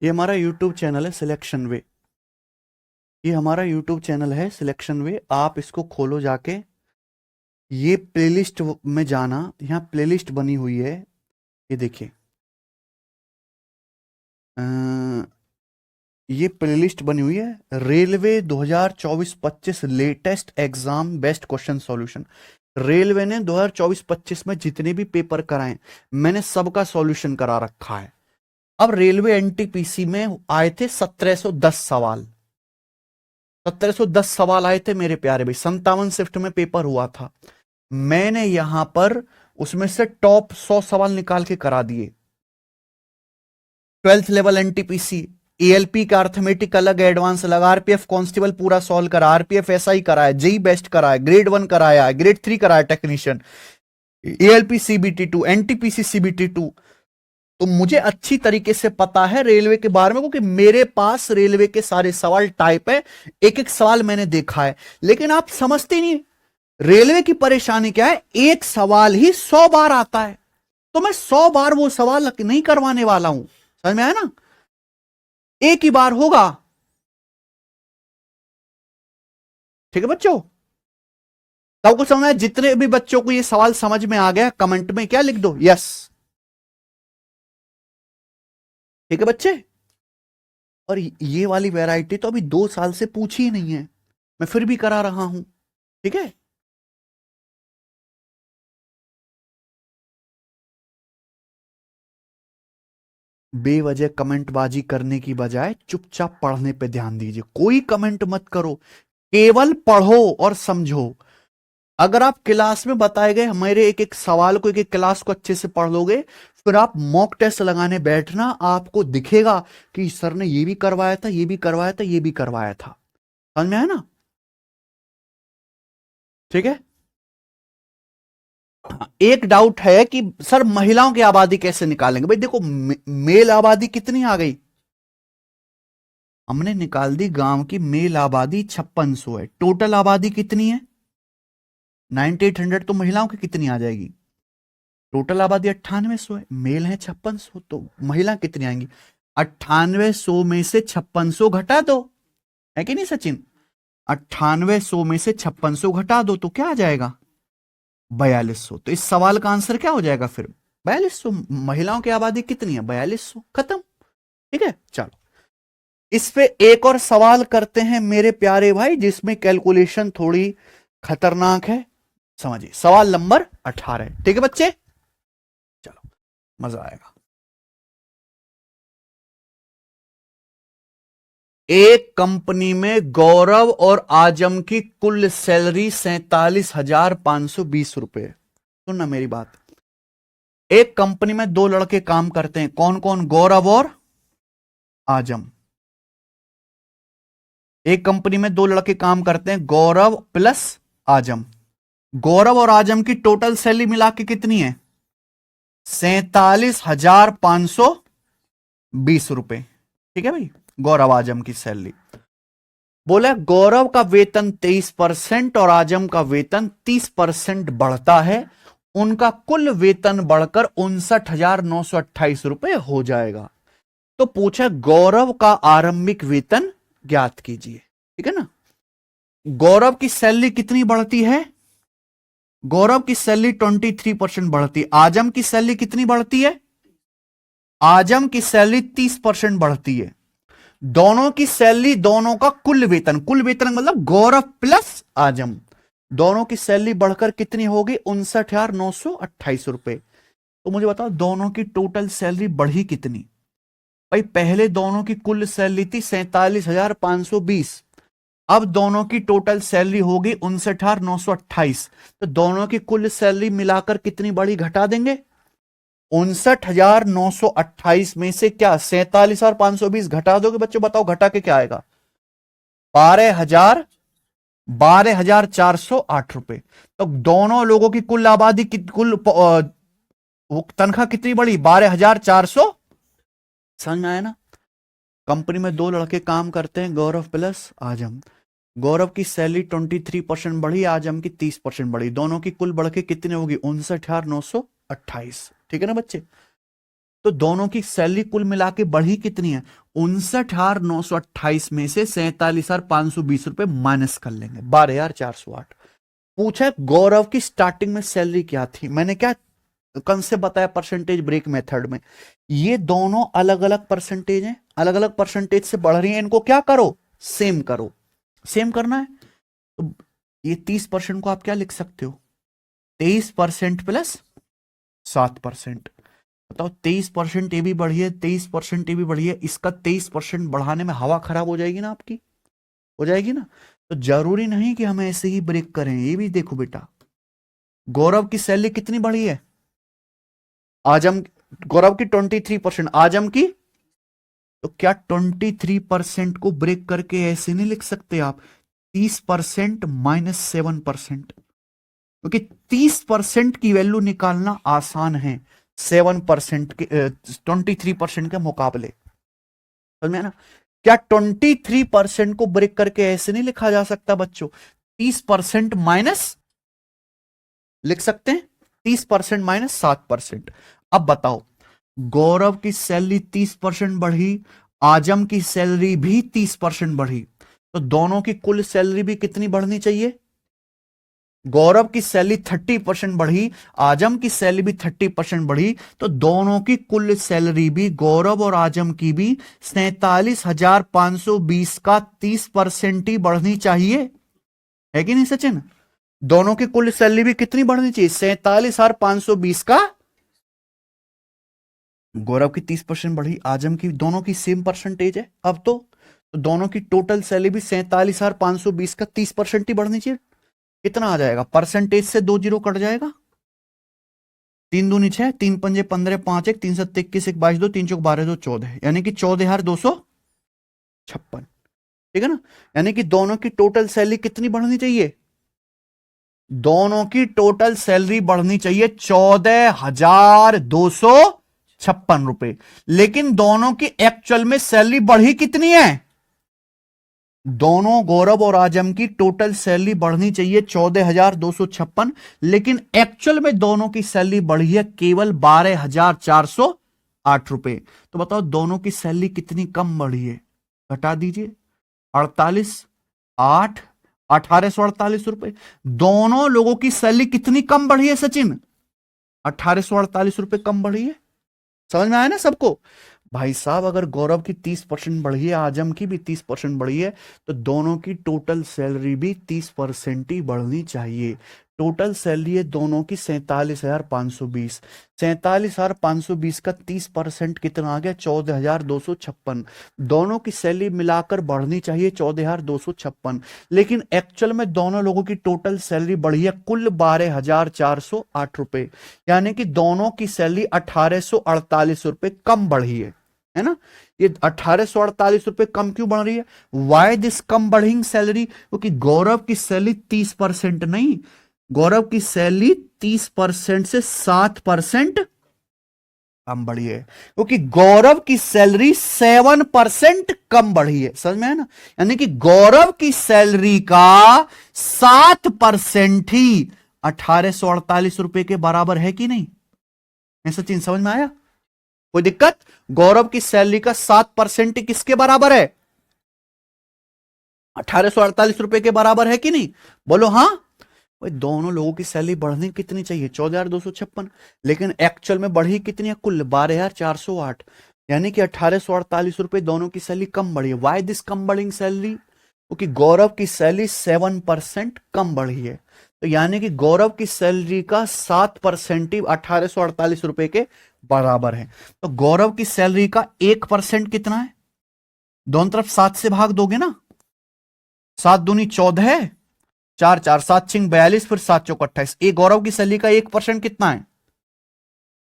ये हमारा YouTube चैनल है सिलेक्शन वे, ये हमारा YouTube चैनल है सिलेक्शन वे। आप इसको खोलो जाके, ये प्लेलिस्ट में जाना, यहां प्लेलिस्ट बनी हुई है, ये देखिए। ये प्लेलिस्ट बनी हुई है railway 2024-25 latest exam best question solution. Railway ने 2024-25 में जितने भी पेपर कराए मैंने सबका सॉल्यूशन करा रखा है। अब रेलवे एनटीपीसी में आए थे 1710 सवाल, 1710 सवाल आए थे मेरे प्यारे भाई, 57 शिफ्ट में पेपर हुआ था। मैंने यहां पर उसमें से टॉप 100 सवाल निकाल के करा दिए। 12th लेवल एनटीपीसी, एएलपी का अर्थमेटिक अलग, एडवांस अलग, आरपीएफ कांस्टेबल पूरा सॉल्व करा, आरपीएफ एसआई कराया, जेई बेस्ट कराया, ग्रेड 1 कराया, ग्रेड 3 कराया technician, ALP CBT 2, NTPC CBT 2। तो मुझे अच्छी तरीके से पता है रेलवे के बारे में, क्योंकि मेरे पास रेलवे के सारे सवाल टाइप है, एक एक सवाल मैंने देखा है। लेकिन आप समझते नहीं, रेलवे की परेशानी क्या है, एक सवाल ही 100 बार आता है, तो मैं 100 बार वो सवाल नहीं करवाने वाला हूं। समझ में आया ना? एक ही बार होगा। ठीक है बच्चों, सबको समझ में? जितने भी बच्चों को ये सवाल समझ में आ गया कमेंट में क्या लिख दो, यस। ठीक है बच्चे, और ये वाली वैरायटी तो अभी 2 साल से पूछी ही नहीं है, मैं फिर भी करा रहा हूं। ठीक है, बेवजह कमेंटबाजी करने की बजाय चुपचाप पढ़ने पे ध्यान दीजिए। कोई कमेंट मत करो, केवल पढ़ो और समझो। अगर आप क्लास में बताए गए मेरे एक एक सवाल को, एक एक क्लास को अच्छे से पढ़ लोगे, फिर आप मॉक टेस्ट लगाने बैठना, आपको दिखेगा कि सर ने ये भी करवाया था, ये भी करवाया था, ये भी करवाया था। समझ में आया ना? ठीक है। एक डाउट है कि सर महिलाओं की आबादी कैसे निकालेंगे? भाई देखो, मेल आबादी कितनी आ गई, हमने निकाल दी गांव की मेल आबादी 5600 है। टोटल आबादी कितनी है? 9800। तो महिलाओं की कितनी आ जाएगी? टोटल आबादी 9800 है, मेल है 5600, तो महिला कितनी आएंगी? 9800 में से 5600 घटा दो, है कि नहीं सचिन? 9800 में से 5600 घटा दो तो क्या आ जाएगा? 4200। तो इस सवाल का आंसर क्या हो जाएगा फिर? 4200। महिलाओं की आबादी कितनी है? 4200। खत्म। ठीक है, चलो इस पे एक और सवाल करते हैं मेरे प्यारे भाई, जिसमें कैलकुलेशन थोड़ी खतरनाक है। समझिए, सवाल नंबर 18। ठीक है बच्चे, चलो मजा आएगा। एक कंपनी में गौरव और आजम की कुल सैलरी 47,520 रुपए। सुनना मेरी बात, एक कंपनी में 2 लड़के काम करते हैं, कौन कौन? गौरव और आजम। एक कंपनी में 2 लड़के काम करते हैं, गौरव प्लस आजम। गौरव और आजम की टोटल सैलरी मिला के कितनी है? 47,520 रुपए। ठीक है भाई, गौरव आजम की सैलरी। बोला गौरव का वेतन 23% और आजम का वेतन 30% बढ़ता है, उनका कुल वेतन बढ़कर 59,928 रुपए हो जाएगा। तो पूछा गौरव का आरंभिक वेतन ज्ञात कीजिए। ठीक है ना? गौरव की सैलरी कितनी बढ़ती है? गौरव की सैलरी 23% बढ़ती है। आजम की सैलरी कितनी बढ़ती है? आजम की सैलरी 30% बढ़ती है। दोनों की सैलरी, दोनों का कुल वेतन, कुल वेतन मतलब गौरव प्लस आजम, दोनों की सैलरी बढ़कर कितनी होगी? 59,928 रुपए। तो मुझे बताओ दोनों की टोटल सैलरी बढ़ी कितनी? भाई पहले दोनों की कुल सैलरी थी 47,520, अब दोनों की टोटल सैलरी होगी 59,928। तो दोनों की कुल सैलरी मिलाकर कितनी बढ़ी घटा देंगे? 59,928 में से क्या 47,520 घटा दोगे बच्चों? बताओ घटा के क्या आएगा? 12,000 12,408 रुपए। तो दोनों लोगों की कुल आबादी की कुल वो तनख्वाह कितनी बढ़ी? 12,400। समझ में आया ना? कंपनी में दो लड़के काम करते हैं, गौरव प्लस आजम। गौरव की सैलरी 23% बढ़ी, आजम की 30% बढ़ी। दोनों की कुल बढ़ के कितनी होगी? 59,928। ठीक है ना बच्चे? तो दोनों की सैलरी कुल मिला के बढ़ी कितनी है? 59,928 में से 47,520 रुपए माइनस कर लेंगे, 12,408। पूछा गौरव की स्टार्टिंग में सैलरी क्या थी? मैंने क्या कंसेप्ट बताया परसेंटेज ब्रेक मेथड में? ये दोनों अलग अलग परसेंटेज हैं, अलग अलग परसेंटेज से बढ़ रही हैं, इनको क्या करो? सेम करो। सेम करना है तो ये 30% को आप क्या लिख सकते हो? 23% प्लस 7%। बताओ 23% ये भी बढ़ी है, 23% ये भी बढ़ी है, इसका 23% बढ़ाने में हवा खराब हो जाएगी ना आपकी? हो जाएगी ना? तो जरूरी नहीं कि हम ऐसे ही ब्रेक करें। ये भी देखो बेटा, गौरव की सैलरी कितनी बढ़ी है? आजम, गौरव की 23%, आजम की, तो क्या 23% को ब्रेक करके ऐसे नहीं लिख सकते आप? 30% माइनस 7%। क्योंकि 30% की वैल्यू निकालना आसान है 7% के 23% के मुकाबले। समझ में ना? क्या 23% को ब्रेक करके ऐसे नहीं लिखा जा सकता बच्चों? 30% माइनस लिख सकते हैं, 30% माइनस 7%। अब बताओ, गौरव की सैलरी 30% बढ़ी, आजम की सैलरी भी 30% बढ़ी, तो दोनों की कुल सैलरी भी कितनी बढ़नी चाहिए? गौरव की सैलरी 30% बढ़ी, आजम की सैलरी भी 30% बढ़ी, तो दोनों की कुल सैलरी भी, गौरव और आजम की भी 47,520 का 30% ही बढ़नी चाहिए। है कि नहीं सचिन? दोनों की कुल सैलरी भी कितनी बढ़नी चाहिए? 47,520 का। गौरव की 30% बढ़ी, आजम की, दोनों की सेम परसेंटेज है अब तो दोनों की टोटल सैलरी भी 47,520 का 30% ही बढ़नी चाहिए। कितना आ जाएगा? परसेंटेज से 2 जीरो कट जाएगा। 3 दूनी 6, 3 पंजे 15, 5 1, 3 7 21, 1 22 2, 3 चौक 12 2 14, यानी कि 14,256। ठीक है ना? यानी कि दोनों की टोटल सैलरी कितनी बढ़नी चाहिए? दोनों की टोटल सैलरी बढ़नी चाहिए 14,256 रुपए। लेकिन दोनों की एक्चुअल में सैलरी बढ़ी कितनी है? दोनों गौरव और आजम की टोटल सैलरी बढ़नी चाहिए 14,256, लेकिन एक्चुअल में दोनों की सैलरी बढ़ी है केवल 12,408 रुपए। तो बताओ दोनों की सैलरी कितनी कम बढ़ी है? घटा दीजिए, 48 8 1,848 रुपए। दोनों लोगों की सैलरी कितनी कम बढ़ी है सचिन? 1,848 रुपए कम बढ़ी है। समझ में आया ना सबको? भाई साहब, अगर गौरव की 30% बढ़ी है, आजम की भी 30% बढ़ी है, तो दोनों की टोटल सैलरी भी 30% ही बढ़नी चाहिए। टोटल सैलरी है दोनों की 47,520। 47,520 का 30% कितना आ गया? 14,256। दोनों की सैलरी मिलाकर बढ़नी चाहिए 14,256, लेकिन एक्चुअल में दोनों लोगों की टोटल सैलरी बढ़ी है कुल 12,408 रुपए, यानी कि दोनों की सैलरी 1,848 रुपए कम बढ़ी है ना? ये 1,848 रुपए कम क्यों बढ़ रही है? वाई दिस कम बढ़िंग सैलरी? क्योंकि गौरव की सैलरी 30% नहीं, गौरव की सैलरी 30% से 7% कम बढ़ी है, क्योंकि गौरव की सैलरी 7% कम बढ़ी है। समझ में है ना? यानी कि गौरव की सैलरी का 7% ही 1,848 रुपए के बराबर है कि नहीं? सचिन समझ में आया? कोई दिक्कत? गौरव की सैलरी का 7% किसके बराबर है? 1,848 रुपए के बराबर है कि नहीं? बोलो हाँ। भाई दोनों लोगों की सैलरी बढ़नी कितनी चाहिए? 14,256, लेकिन एक्चुअल में बढ़ी कितनी है? कुल 12,408, यानी कि 1,848 रुपए दोनों की सैलरी कम बढ़ी है। वाई दिस कम बढ़िंग सैलरी? क्योंकि गौरव की सैलरी 7% कम बढ़ी है, तो यानी कि गौरव की सैलरी का 7% ही 1,848 रुपए के बराबर है। तो गौरव की सैलरी का 1% कितना है? दोनों तरफ 7 से भाग दोगे ना, 7 दूनी 14, 4 4 7 छिंग 42, फिर 7 चौक 28। एक गौरव की सैलरी का 1% कितना है?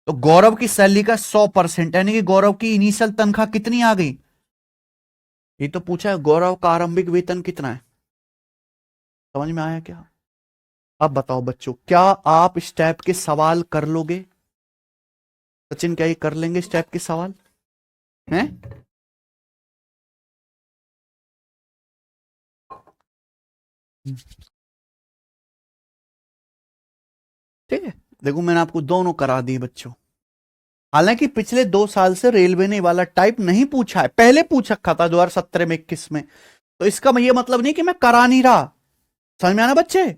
तो गौरव की सैलरी का 100%, यानी कि गौरव की इनिशियल तनख्वाह कितनी आ गई? ये तो पूछा है, गौरव का आरंभिक वेतन कितना है? समझ में आया क्या? अब बताओ बच्चों, क्या आप इस टाइप के सवाल कर लोगे? सचिन, क्या ये कर लेंगे इस टाइप के सवाल हैं? ठीक है, देखो मैंने आपको दोनों करा दिए बच्चों। हालांकि पिछले 2 साल से रेलवे ने वाला टाइप नहीं पूछा है, पहले पूछ रखा था 2017 में 21 में, तो इसका ये मतलब नहीं कि मैं करा नहीं रहा। समझ में आना बच्चे?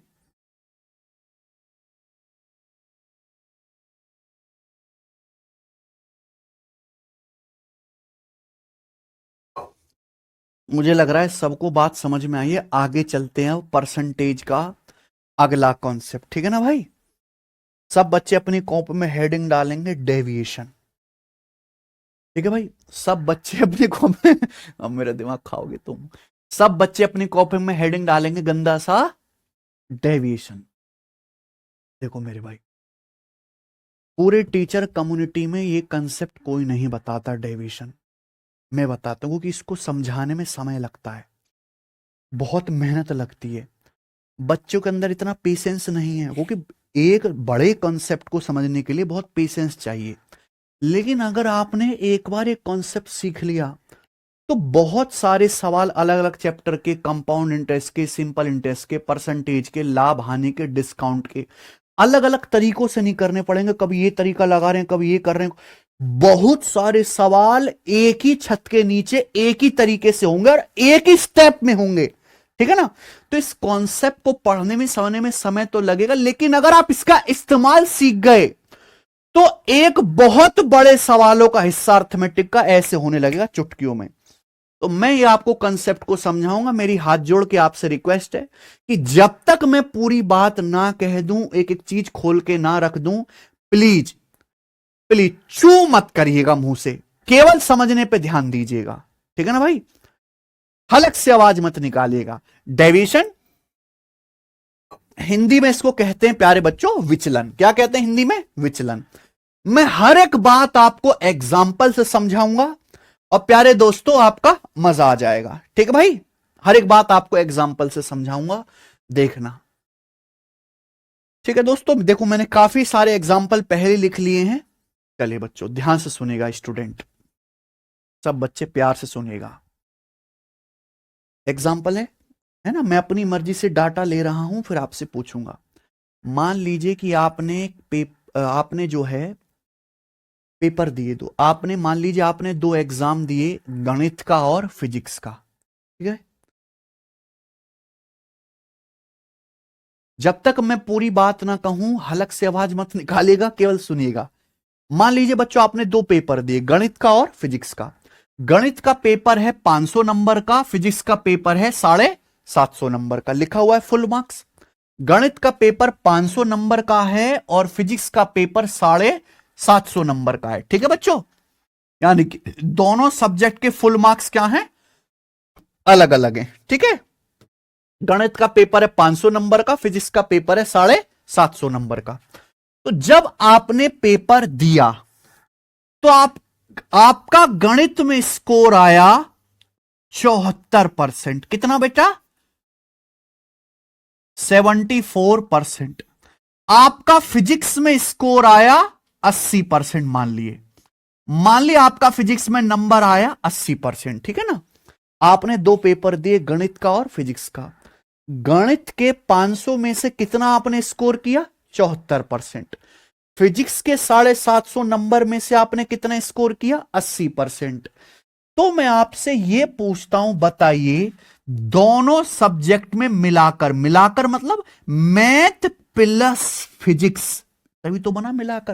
मुझे लग रहा है सबको बात समझ में आई है। आगे चलते हैं परसेंटेज का अगला कॉन्सेप्ट, ठीक है ना भाई? सब बच्चे अपनी कॉपी में हेडिंग डालेंगे डेविएशन। ठीक है भाई, सब बच्चे अपनी कॉपी में अब मेरा दिमाग खाओगे तुम। सब बच्चे अपनी कॉपी में हेडिंग डालेंगे गंदा सा डेविएशन। देखो मेरे भाई, पूरे टीचर कम्युनिटी में ये कंसेप्ट कोई नहीं बताता डेविएशन। मैं बताता हूं कि इसको समझाने में समय लगता है, बहुत मेहनत लगती है। बच्चों के अंदर इतना पेशेंस नहीं है, क्योंकि एक बड़े कॉन्सेप्ट को समझने के लिए बहुत पेशेंस चाहिए। लेकिन अगर आपने एक बार एक कॉन्सेप्ट सीख लिया तो बहुत सारे सवाल अलग अलग चैप्टर के, कंपाउंड इंटरेस्ट के, सिंपल इंटरेस्ट के, परसेंटेज के, लाभ हानि के, डिस्काउंट के, अलग अलग तरीकों से नहीं करने पड़ेंगे। कभी ये तरीका लगा रहे हैं, कभी ये कर रहे हैं। बहुत सारे सवाल एक ही छत के नीचे एक ही तरीके से होंगे और एक ही स्टेप में होंगे, ठीक है ना? तो इस कॉन्सेप्ट को पढ़ने में समझने में समय तो लगेगा, लेकिन अगर आप इसका इस्तेमाल सीख गए तो एक बहुत बड़े सवालों का हिस्सा अर्थमेटिक का ऐसे होने लगेगा चुटकियों में। तो मैं ये आपको कंसेप्ट को समझाऊंगा। मेरी हाथ जोड़ के आपसे रिक्वेस्ट है कि जब तक मैं पूरी बात ना कह दूं, एक एक चीज खोल के ना रख दूं, प्लीज प्लीज चू मत करिएगा मुंह से, केवल समझने पे ध्यान दीजिएगा, ठीक है ना भाई? हलक से आवाज मत निकालिएगा। डेविएशन हिंदी में इसको कहते हैं प्यारे बच्चों विचलन। क्या कहते हैं हिंदी में? विचलन। मैं हर एक बात आपको एग्जाम्पल से समझाऊंगा और प्यारे दोस्तों आपका मजा आ जाएगा, ठीक है भाई? हर एक बात आपको एग्जाम्पल से समझाऊंगा, देखना। ठीक है दोस्तों, देखो मैंने काफी सारे एग्जाम्पल पहले लिख लिए हैं। चलिए बच्चों ध्यान से सुनेगा, स्टूडेंट सब बच्चे प्यार से सुनेगा। एग्जाम्पल है ना? मैं अपनी मर्जी से डाटा ले रहा हूं, फिर आपसे पूछूंगा। मान लीजिए कि आपने जो है पेपर दिए दो। आपने मान लीजिए आपने 2 एग्जाम दिए, गणित का और फिजिक्स का, ठीक है? जब तक मैं पूरी बात ना कहूं हलक से आवाज मत निकालिएगा, केवल सुनिएगा। मान लीजिए बच्चों आपने 2 पेपर दिए, गणित का और फिजिक्स का। गणित का पेपर है 500 नंबर का, फिजिक्स का पेपर है 750 नंबर का, लिखा हुआ है फुल मार्क्स। गणित का पेपर 500 नंबर का है और फिजिक्स का पेपर 750 नंबर का है, ठीक है बच्चों? यानी कि दोनों सब्जेक्ट के फुल मार्क्स क्या हैं? अलग अलग हैं, ठीक है? गणित का पेपर है 500 नंबर का, फिजिक्स का पेपर है 750 नंबर का। तो जब आपने पेपर दिया तो आपका गणित में स्कोर आया 74%। कितना बेटा? 74%। आपका फिजिक्स में स्कोर आया 80%। मान लिए आपका फिजिक्स में नंबर आया 80%, ठीक है ना? आपने 2 पेपर दिए, गणित का और फिजिक्स का। गणित के 500 में से कितना आपने स्कोर किया? 74%। फिजिक्स के 750 नंबर में से आपने कितना स्कोर किया? 80%। तो मैं आपसे यह पूछता हूं, बताइए दोनों सब्जेक्ट में मिलाकर, मिलाकर मतलब मैथ प्लस फिजिक्स, तभी तो बना मिलाकर,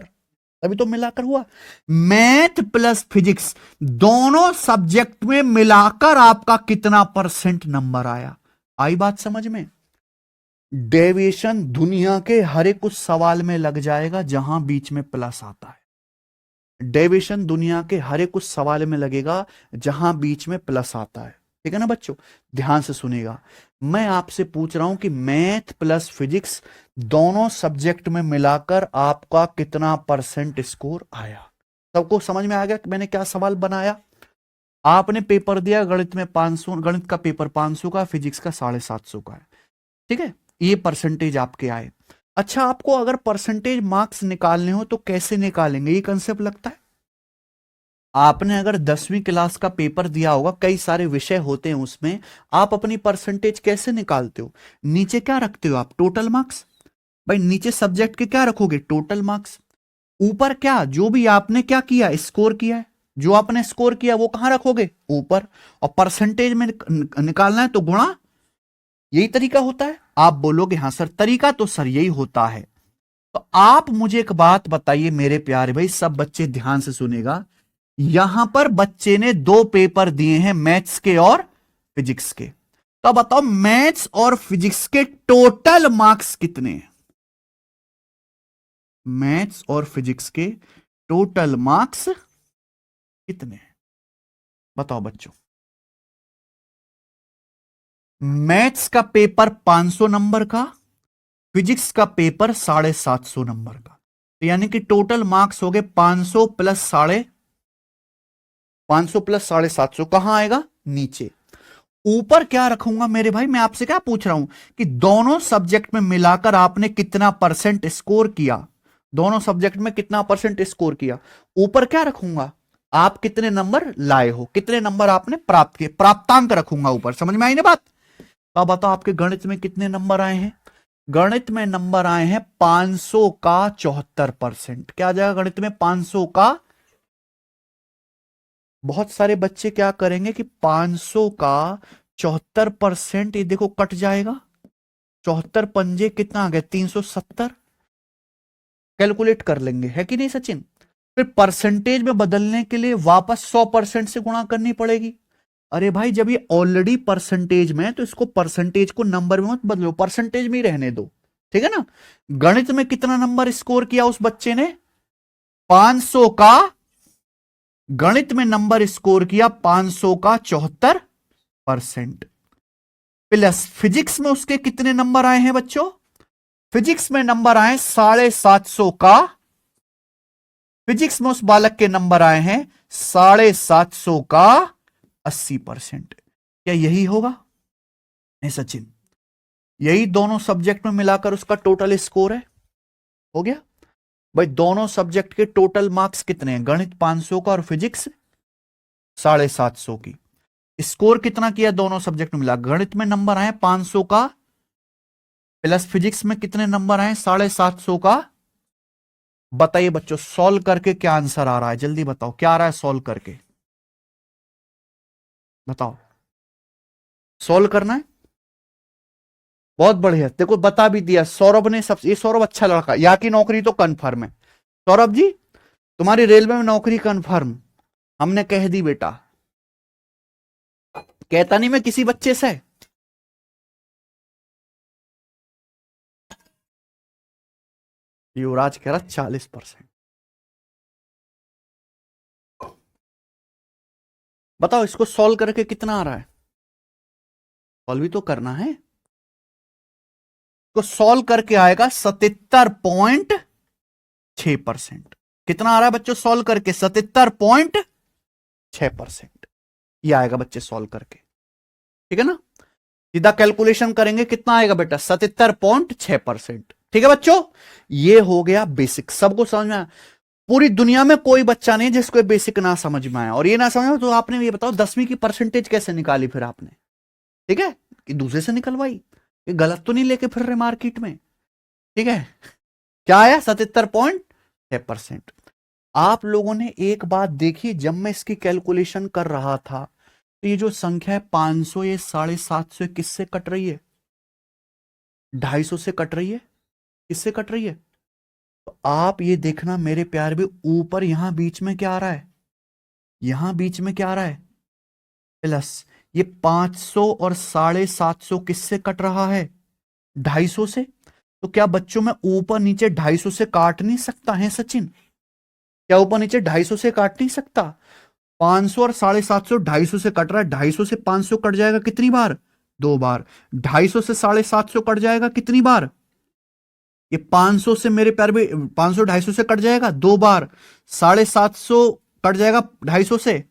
तभी तो मिलाकर हुआ। मैथ प्लस फिजिक्स दोनों सब्जेक्ट में मिलाकर आपका कितना परसेंट नंबर आया? आई बात समझ में? डेविएशन दुनिया के हर एक उस सवाल में लग जाएगा जहां बीच में प्लस आता है। डेविएशन दुनिया के हर एक उस सवाल में लगेगा जहां बीच में प्लस आता है, ठीक है ना बच्चों? ध्यान से सुनेगा। मैं आपसे पूछ रहा हूं कि मैथ प्लस फिजिक्स दोनों सब्जेक्ट में मिलाकर आपका कितना परसेंट स्कोर आया? सबको समझ में आ गया कि मैंने क्या सवाल बनाया? आपने पेपर दिया गणित में 500, गणित का पेपर 500 का, फिजिक्स का 750 का है। ठीक है, ये परसेंटेज आपके आए। अच्छा, आपको अगर परसेंटेज मार्क्स निकालने हो तो कैसे निकालेंगे, ये कंसेप्ट लगता है। आपने अगर 10वीं क्लास का पेपर दिया होगा, कई सारे विषय होते हैं उसमें, आप अपनी परसेंटेज कैसे निकालते हो, नीचे क्या रखते हो आप, टोटल मार्क्स। भाई नीचे सब्जेक्ट के क्या रखोगे, टोटल मार्क्स। ऊपर क्या, जो भी आपने क्या किया, स्कोर किया है, जो आपने स्कोर किया वो कहां रखोगे, ऊपर। और परसेंटेज में निकालना है तो गुणा, यही तरीका होता है। आप बोलोगे हाँ सर तरीका तो सर यही होता है। तो आप मुझे एक बात बताइए मेरे प्यारे भाई, सब बच्चे ध्यान से सुनेगा। यहां पर बच्चे ने 2 पेपर दिए हैं, मैथ्स के और फिजिक्स के। तो बताओ मैथ्स और फिजिक्स के टोटल मार्क्स कितने हैं। मैथ्स और फिजिक्स के टोटल मार्क्स कितने हैं, बताओ बच्चों। मैथ्स का पेपर 500 नंबर का, फिजिक्स का पेपर 750 नंबर का। तो यानी कि टोटल मार्क्स हो गए 500 प्लस 750 कहां आएगा, नीचे। ऊपर क्या रखूंगा मेरे भाई, मैं आपसे क्या पूछ रहा हूं कि दोनों सब्जेक्ट में मिलाकर आपने कितना परसेंट स्कोर किया, दोनों सब्जेक्ट में कितना परसेंट स्कोर किया। ऊपर क्या रखूंगा, आप कितने नंबर लाए हो, कितने नंबर आपने प्राप्त किए, प्राप्तांक रखूंगा ऊपर। समझ में आई ना बात। तो बताओ आपके गणित में कितने नंबर आए हैं, गणित में नंबर आए हैं 500 का 74%। क्या आ जाएगा गणित में, 500 का। बहुत सारे बच्चे क्या करेंगे कि 500 का 74%, ये देखो कट जाएगा, 74 पंजे कितना आ गया, 370। कैलकुलेट कर लेंगे, है कि नहीं सचिन। फिर परसेंटेज में बदलने के लिए वापस 100% से गुणा करनी पड़ेगी। अरे भाई जब ये ऑलरेडी परसेंटेज में है तो इसको परसेंटेज को नंबर में मत बदलो, परसेंटेज में ही रहने दो, ठीक है ना। गणित में कितना नंबर स्कोर किया उस बच्चे ने, 500 का, गणित में नंबर स्कोर किया 500 का 74%। प्लस फिजिक्स में उसके कितने नंबर आए हैं बच्चों, फिजिक्स में नंबर आए 750 का, फिजिक्स में उस बालक के नंबर आए हैं 750 का 80%। क्या यही होगा, नहीं सचिन, यही दोनों सब्जेक्ट में मिलाकर उसका टोटल स्कोर है। हो गया भाई, दोनों सब्जेक्ट के टोटल मार्क्स कितने हैं, गणित 500 का और फिजिक्स 750 की। स्कोर कितना किया दोनों सब्जेक्ट में मिला, गणित में नंबर आए 500 का, प्लस फिजिक्स में कितने नंबर आए 750 का। बताइए बच्चों सॉल्व करके क्या आंसर आ रहा है, जल्दी बताओ क्या आ रहा है सॉल्व करके, बताओ। सॉल्व करना है, बहुत बढ़िया। देखो बता भी दिया सौरभ ने, सब ये सौरभ अच्छा लड़का, यहाँ की नौकरी तो कंफर्म है। सौरभ जी तुम्हारी रेलवे में नौकरी कंफर्म, हमने कह दी बेटा। कहता नहीं मैं किसी बच्चे से, युवराज कह रहा 40%। बताओ इसको सॉल्व करके कितना आ रहा है, सॉल्व भी तो करना है। तो सॉल्व करके आएगा 77.6%। कितना आ रहा है बच्चों सॉल्व करके, 77.6%। ये आएगा बच्चे सॉल्व करके, ठीक है ना। सीधा कैलकुलेशन करेंगे कितना आएगा बेटा, 77.6%। ठीक है बच्चों, ये हो गया बेसिक, सबको समझ में आया। पूरी दुनिया में कोई बच्चा नहीं जिसको बेसिक ना समझ में आया। और ये ना समझ में तो आपने ये बताओ 10वीं की परसेंटेज कैसे निकाली फिर आपने, ठीक है कि दूसरे से निकलवाई, ये गलत तो नहीं लेके फिर रहे मार्केट में, ठीक है। क्या आया 77.6%। आप लोगों ने एक बात देखी, जब मैं इसकी कैलकुलेशन कर रहा था तो ये जो संख्या है 500, ये 750 किससे कट रही है, 250 से कट रही है, किससे कट रही है। तो आप ये देखना मेरे प्यार भी, ऊपर यहां बीच में क्या आ रहा है, यहां बीच में क्या आ रहा है, प्लस। ये 500 और 750 किससे कट रहा है, 250 से। तो क्या बच्चों में ऊपर नीचे 250 से काट नहीं सकता है सचिन, क्या ऊपर नीचे 250 से काट नहीं सकता। 500 और 750 250 से कट रहा है, 250 से 500 कट जाएगा कितनी बार, 2 बार। 250 से 750 कट जाएगा कितनी बार, ये 500 से मेरे प्यार भी 500 250 से कट जाएगा 2 बार, 750 कट जाएगा 250 से।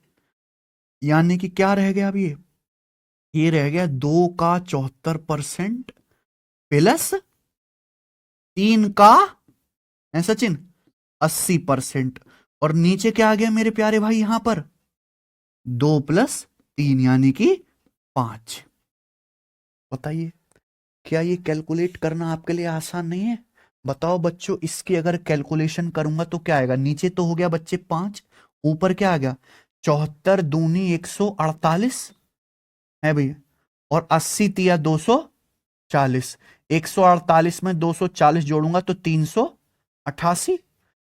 यानी कि क्या रह गया अब, ये रह गया 2 का 74%। प्लस 3 का है सचिन 80%। और नीचे क्या आ गया मेरे प्यारे भाई यहां पर 2 + 3 यानी कि 5। बताइए क्या ये कैलकुलेट करना आपके लिए आसान नहीं है? बताओ बच्चों, इसकी अगर कैलकुलेशन करूंगा तो क्या आएगा? नीचे तो हो गया बच्चे 5, ऊपर क्या आ गया 74 दूनी 148 है भैया, और 80 तिया 240। 148 में 240 जोड़ूंगा तो 388,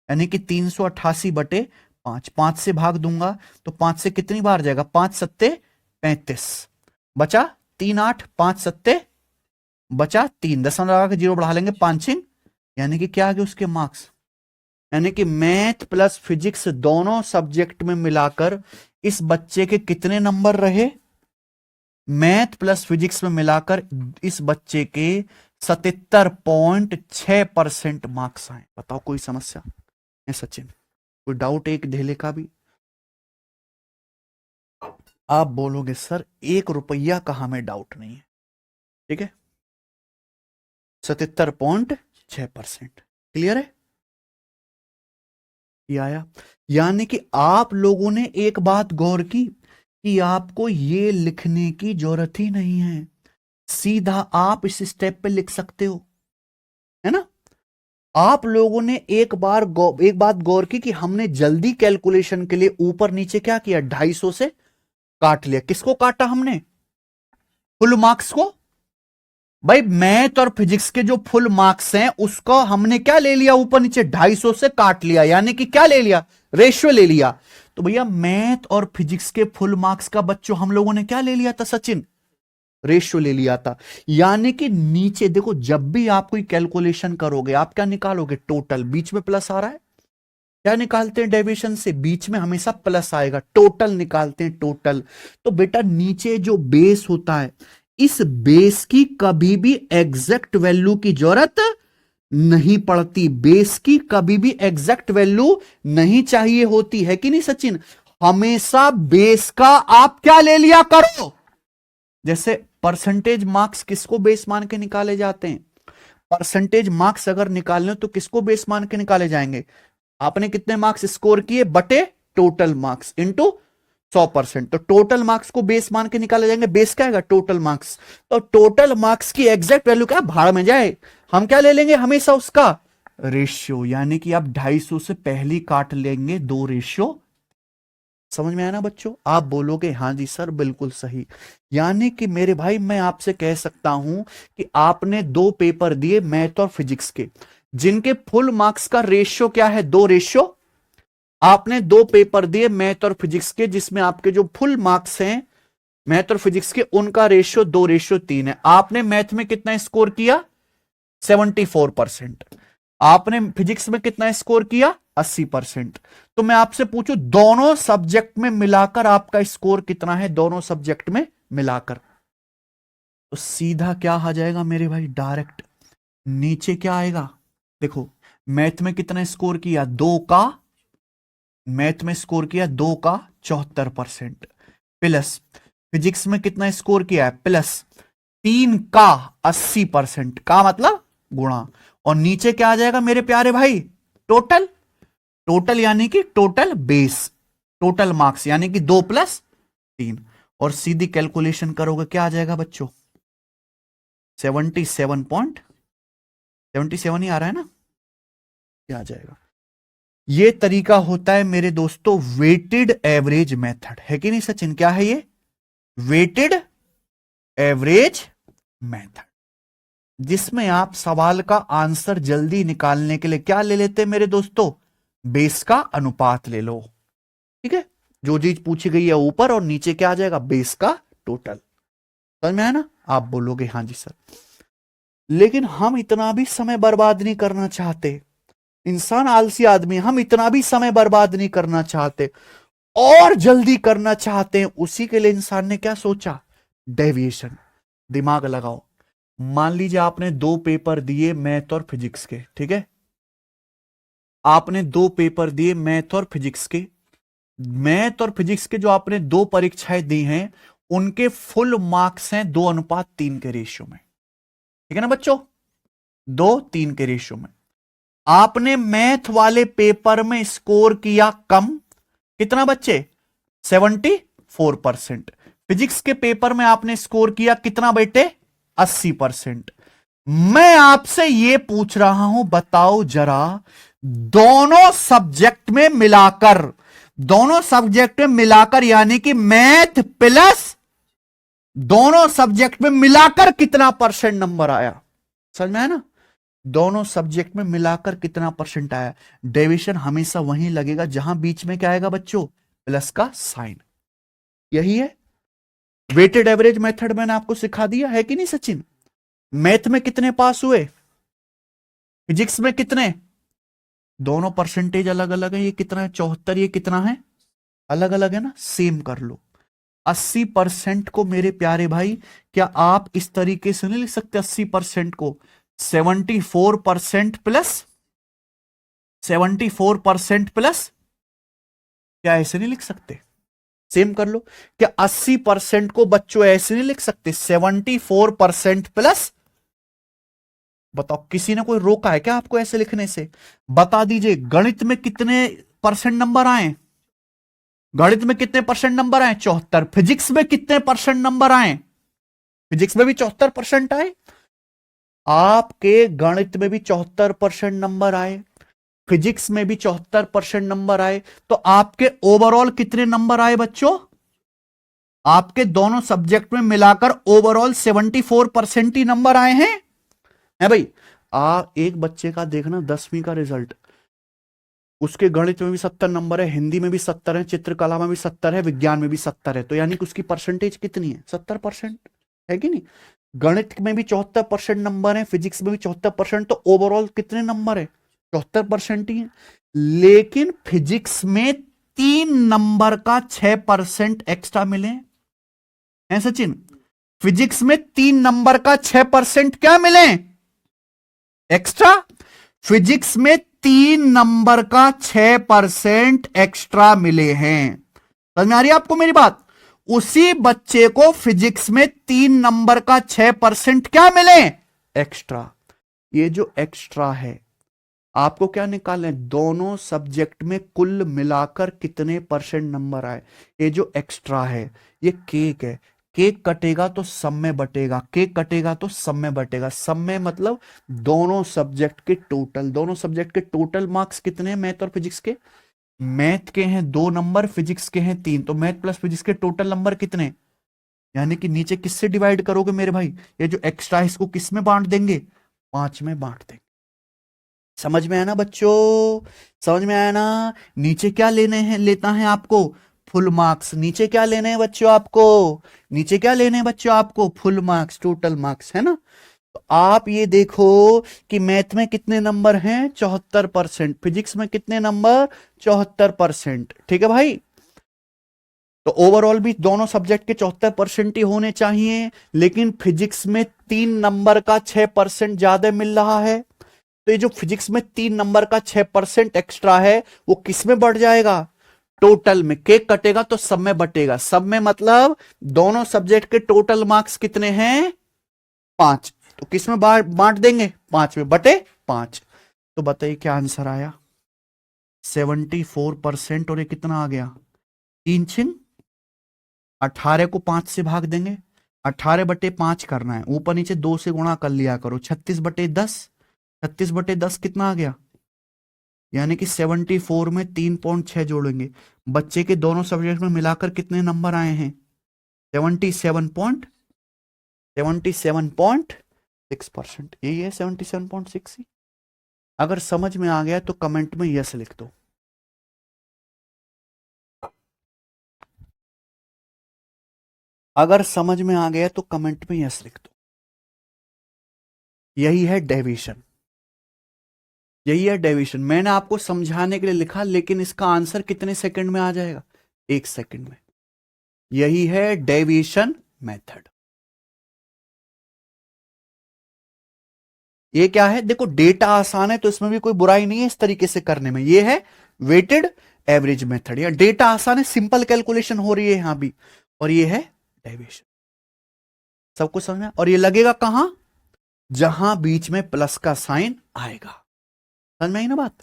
यानी कि 388 बटे 5। 5 से भाग दूंगा तो 5 से कितनी बार जाएगा? 5 सत्ते 35, बचा 3 8, 5 सत्ते बचा 3, दशमलव लगा के 0 बढ़ा लेंगे 5 छिंग, यानी कि क्या आ गया उसके मार्क्स? यानी कि मैथ प्लस फिजिक्स दोनों सब्जेक्ट में मिलाकर इस बच्चे के कितने नंबर रहे? मैथ प्लस फिजिक्स में मिलाकर इस बच्चे के 77.6% मार्क्स आए। बताओ कोई समस्या है सचिन? कोई डाउट एक ढेले का भी? आप बोलोगे सर 1 रुपया का हमें डाउट नहीं है, ठीक है। 77.6%। क्लियर है? ये आया। यानी कि आप लोगों ने एक बात गौर की कि आपको ये लिखने की जरूरत ही नहीं है, सीधा आप इस स्टेप पे लिख सकते हो, है ना। आप लोगों ने एक बात गौर की कि हमने जल्दी कैलकुलेशन के लिए ऊपर नीचे क्या किया? 250 से काट लिया। किसको काटा हमने? फुल मार्क्स को। भाई मैथ और फिजिक्स के जो फुल मार्क्स हैं उसको हमने क्या ले लिया? ऊपर नीचे 250 से काट लिया, यानी कि क्या ले लिया? रेशियो ले लिया। तो भैया मैथ और फिजिक्स के फुल मार्क्स का बच्चों हम लोगों ने क्या ले लिया था सचिन? रेशियो ले लिया था। यानी कि नीचे देखो, जब भी आप कोई कैलकुलेशन करोगे आप क्या निकालोगे? टोटल। बीच में प्लस आ रहा है, क्या निकालते हैं? डेविएशन से बीच में हमेशा प्लस आएगा। टोटल निकालते हैं, टोटल। तो बेटा नीचे जो बेस होता है, इस बेस की कभी भी एग्जैक्ट वैल्यू की जरूरत नहीं पड़ती। बेस की कभी भी एग्जैक्ट वैल्यू नहीं चाहिए होती है कि नहीं सचिन? हमेशा बेस का आप क्या ले लिया करो? जैसे परसेंटेज मार्क्स किसको बेस मान के निकाले जाते हैं? परसेंटेज मार्क्स अगर निकालने तो किसको बेस मान के निकाले जाएंगे? आपने कितने मार्क्स स्कोर किए बटे टोटल मार्क्स इंटू 100%। तो टोटल मार्क्स को बेस मान के निकाले जाएंगे। बेस क्या आएगा? Total marks. तो टोटल मार्क्स की एग्जैक्ट वैल्यू क्या भाड़ में जाए, हम क्या ले लेंगे? हमेशा उसका रेशियो। यानी कि आप 250 से पहली काट लेंगे 2 रेशियो। समझ में आया ना बच्चों? आप बोलोगे हाँ जी सर बिल्कुल सही। यानी कि मेरे भाई मैं आपसे कह सकता हूं कि आपने 2 पेपर दिए मैथ और फिजिक्स के, जिनके फुल मार्क्स का रेशियो क्या है? 2 रेशियो। आपने 2 पेपर दिए मैथ और फिजिक्स के जिसमें आपके जो फुल मार्क्स हैं मैथ और फिजिक्स के, उनका रेशियो 2:3 है। आपने मैथ में कितना स्कोर किया? 74%। आपने फिजिक्स में कितना स्कोर किया? 80%। तो मैं आपसे पूछूं दोनों सब्जेक्ट में मिलाकर आपका स्कोर कितना है? दोनों सब्जेक्ट में मिलाकर तो सीधा क्या आ जाएगा मेरे भाई? डायरेक्ट नीचे क्या आएगा? देखो मैथ में कितना स्कोर किया? 2 का, मैथ में स्कोर किया 2 का 74%, प्लस फिजिक्स में कितना स्कोर किया है? प्लस 3 का 80%, का मतलब गुणा। और नीचे क्या आ जाएगा मेरे प्यारे भाई? टोटल। टोटल यानी कि टोटल बेस, टोटल मार्क्स, यानी कि 2 + 3। और सीधी कैलकुलेशन करोगे क्या आ जाएगा बच्चों? 77 ही आ रहा है ना? क्या आ जाएगा? ये तरीका होता है मेरे दोस्तों वेटेड एवरेज मेथड, है कि नहीं सचिन? क्या है ये? वेटेड एवरेज मेथड, जिसमें आप सवाल का आंसर जल्दी निकालने के लिए क्या ले लेते हैं मेरे दोस्तों? बेस का अनुपात ले लो, ठीक है। जो चीज पूछी गई है ऊपर और नीचे क्या आ जाएगा? बेस का टोटल। समझ में आया ना? आप बोलोगे हाँ जी सर। लेकिन हम इतना भी समय बर्बाद नहीं करना चाहते। इंसान आलसी आदमी, हम इतना भी समय बर्बाद नहीं करना चाहते और जल्दी करना चाहते हैं। उसी के लिए इंसान ने क्या सोचा? डेविएशन। दिमाग लगाओ। मान लीजिए आपने 2 पेपर दिए मैथ और फिजिक्स के, ठीक है। आपने 2 पेपर दिए मैथ और फिजिक्स के। मैथ और फिजिक्स के जो आपने 2 परीक्षाएं दी हैं उनके फुल मार्क्स हैं 2:3 के रेशियो में, ठीक है ना बच्चों? 2:3 के रेशियो में। आपने मैथ वाले पेपर में स्कोर किया कम, कितना बच्चे? 74%। फिजिक्स के पेपर में आपने स्कोर किया कितना बेटे? 80%। मैं आपसे यह पूछ रहा हूं, बताओ जरा, दोनों सब्जेक्ट में मिलाकर यानी कि मैथ प्लस दोनों सब्जेक्ट में मिलाकर कितना परसेंट नंबर आया? समझ में आया ना? दोनों सब्जेक्ट में मिलाकर कितना परसेंट आया? डेविएशन हमेशा वहीं लगेगा जहां बीच में क्या आएगा बच्चों? प्लस का साइन। यही है वेटेड एवरेज मेथड। मैंने आपको सिखा दिया है कि नहीं सचिन? मैथ में कितने पास हुए? फिजिक्स में कितने? दोनों परसेंटेज अलग अलग है। ये कितना है? 74। ये कितना है? अलग अलग है ना? सेम कर लो। 80% को मेरे प्यारे भाई, क्या आप इस तरीके से नहीं लिख सकते? 80% को 74% प्लस 74% प्लस, क्या ऐसे नहीं लिख सकते? सेम कर लो। क्या 80% को बच्चों ऐसे नहीं लिख सकते? 74% प्लस। बताओ, किसी ने कोई रोका है क्या आपको ऐसे लिखने से? बता दीजिए, गणित में कितने परसेंट नंबर आए? गणित में कितने परसेंट नंबर आए? 74। फिजिक्स में कितने परसेंट नंबर आए? फिजिक्स में भी 74% आए। आपके गणित में भी 74% नंबर आए, फिजिक्स में भी 74% नंबर आए। तो आपके ओवरऑल कितने नंबर आए बच्चों? आपके दोनों सब्जेक्ट में मिलाकर ओवरऑल 74% ही नंबर आए हैं। है भाई? एक बच्चे का देखना 10वीं का रिजल्ट, उसके गणित में भी 70 नंबर है, हिंदी में भी 70 है, चित्रकला में भी 70 है, विज्ञान में भी 70 है। तो यानी कि उसकी परसेंटेज कितनी है? 70% है कि नहीं? गणित में भी 74% नंबर है, फिजिक्स में भी 74%। तो ओवरऑल कितने नंबर है? 74% ही है। लेकिन फिजिक्स में 3 नंबर का 6% एक्स्ट्रा मिले हैं सचिन। फिजिक्स में 3 नंबर का 6% क्या मिले एक्स्ट्रा? फिजिक्स में 3 नंबर का 6% एक्स्ट्रा मिले हैं। समझ में आ रही है आपको मेरी बात? उसी बच्चे को फिजिक्स में 3 नंबर का 6% क्या मिले एक्स्ट्रा। ये जो एक्स्ट्रा है, आपको क्या निकालना है? दोनों सब्जेक्ट में कुल मिलाकर कितने परसेंट नंबर आए। ये जो एक्स्ट्रा है, ये केक है। केक कटेगा तो सब में बटेगा, केक कटेगा तो सब में बटेगा। सब में मतलब दोनों सब्जेक्ट के टोटल। दोनों सब्जेक्ट के टोटल मार्क्स कितने हैं मैथ और फिजिक्स के? मैथ के हैं 2 नंबर, फिजिक्स के हैं 3। तो मैथ प्लस फिजिक्स के टोटल नंबर कितने? यानी कि नीचे किससे डिवाइड करोगे मेरे भाई? ये जो एक्स्ट्रा है इसको किस में बांट देंगे? 5 में बांट देंगे। समझ में आया ना बच्चों? समझ में आया ना? नीचे क्या लेने हैं, लेता है आपको? Full marks. नीचे क्या लेने हैं बच्चों आपको? नीचे क्या लेने हैं बच्चों आपको? फुल मार्क्स, टोटल मार्क्स, है ना? तो आप ये देखो कि मैथ में कितने नंबर हैं? 74%। फिजिक्स में कितने नंबर? 74%। ठीक है भाई? तो ओवरऑल भी दोनों सब्जेक्ट के 74% ही होने चाहिए, लेकिन फिजिक्स में 3 नंबर का 6% ज्यादा मिल रहा है। तो ये जो फिजिक्स में 3 नंबर का 6% एक्स्ट्रा है, वो किस में बढ़ जाएगा? टोटल में। केक कटेगा तो सब में बटेगा। सब में मतलब दोनों सब्जेक्ट के टोटल मार्क्स कितने हैं? 5। तो किस में बांट देंगे? 5 में बटे 5। तो बताइए क्या आंसर आया? 74%। और ये कितना आ गया? 3 छिंग 18 को 5 से भाग देंगे। 18 बटे 5 करना है, ऊपर नीचे 2 से गुणा कर लिया करो। 36 बटे 10। 36 बटे 10 कितना आ गया? यानी कि 74 में 3.6 जोड़ेंगे। बच्चे के दोनों सब्जेक्ट में मिलाकर कितने नंबर आए हैं? 77.6%। यही है 77.6। अगर समझ में आ गया तो कमेंट में यस लिख दो। अगर समझ में आ गया तो कमेंट में यस लिख दो। यही है डेविएशन। यही है डेविएशन। मैंने आपको समझाने के लिए लिखा, लेकिन इसका आंसर कितने सेकंड में आ जाएगा? 1 सेकंड में। यही है डेविएशन मेथड। ये क्या है? देखो, डेटा आसान है तो इसमें भी कोई बुराई नहीं है इस तरीके से करने में। ये है वेटेड एवरेज मेथड। या डेटा आसान है, सिंपल कैलकुलेशन हो रही है यहां भी। और ये है डेविएशन। सबको समझ में? और ये लगेगा कहां? जहां बीच में प्लस का साइन आएगा। समझ में आई ना बात?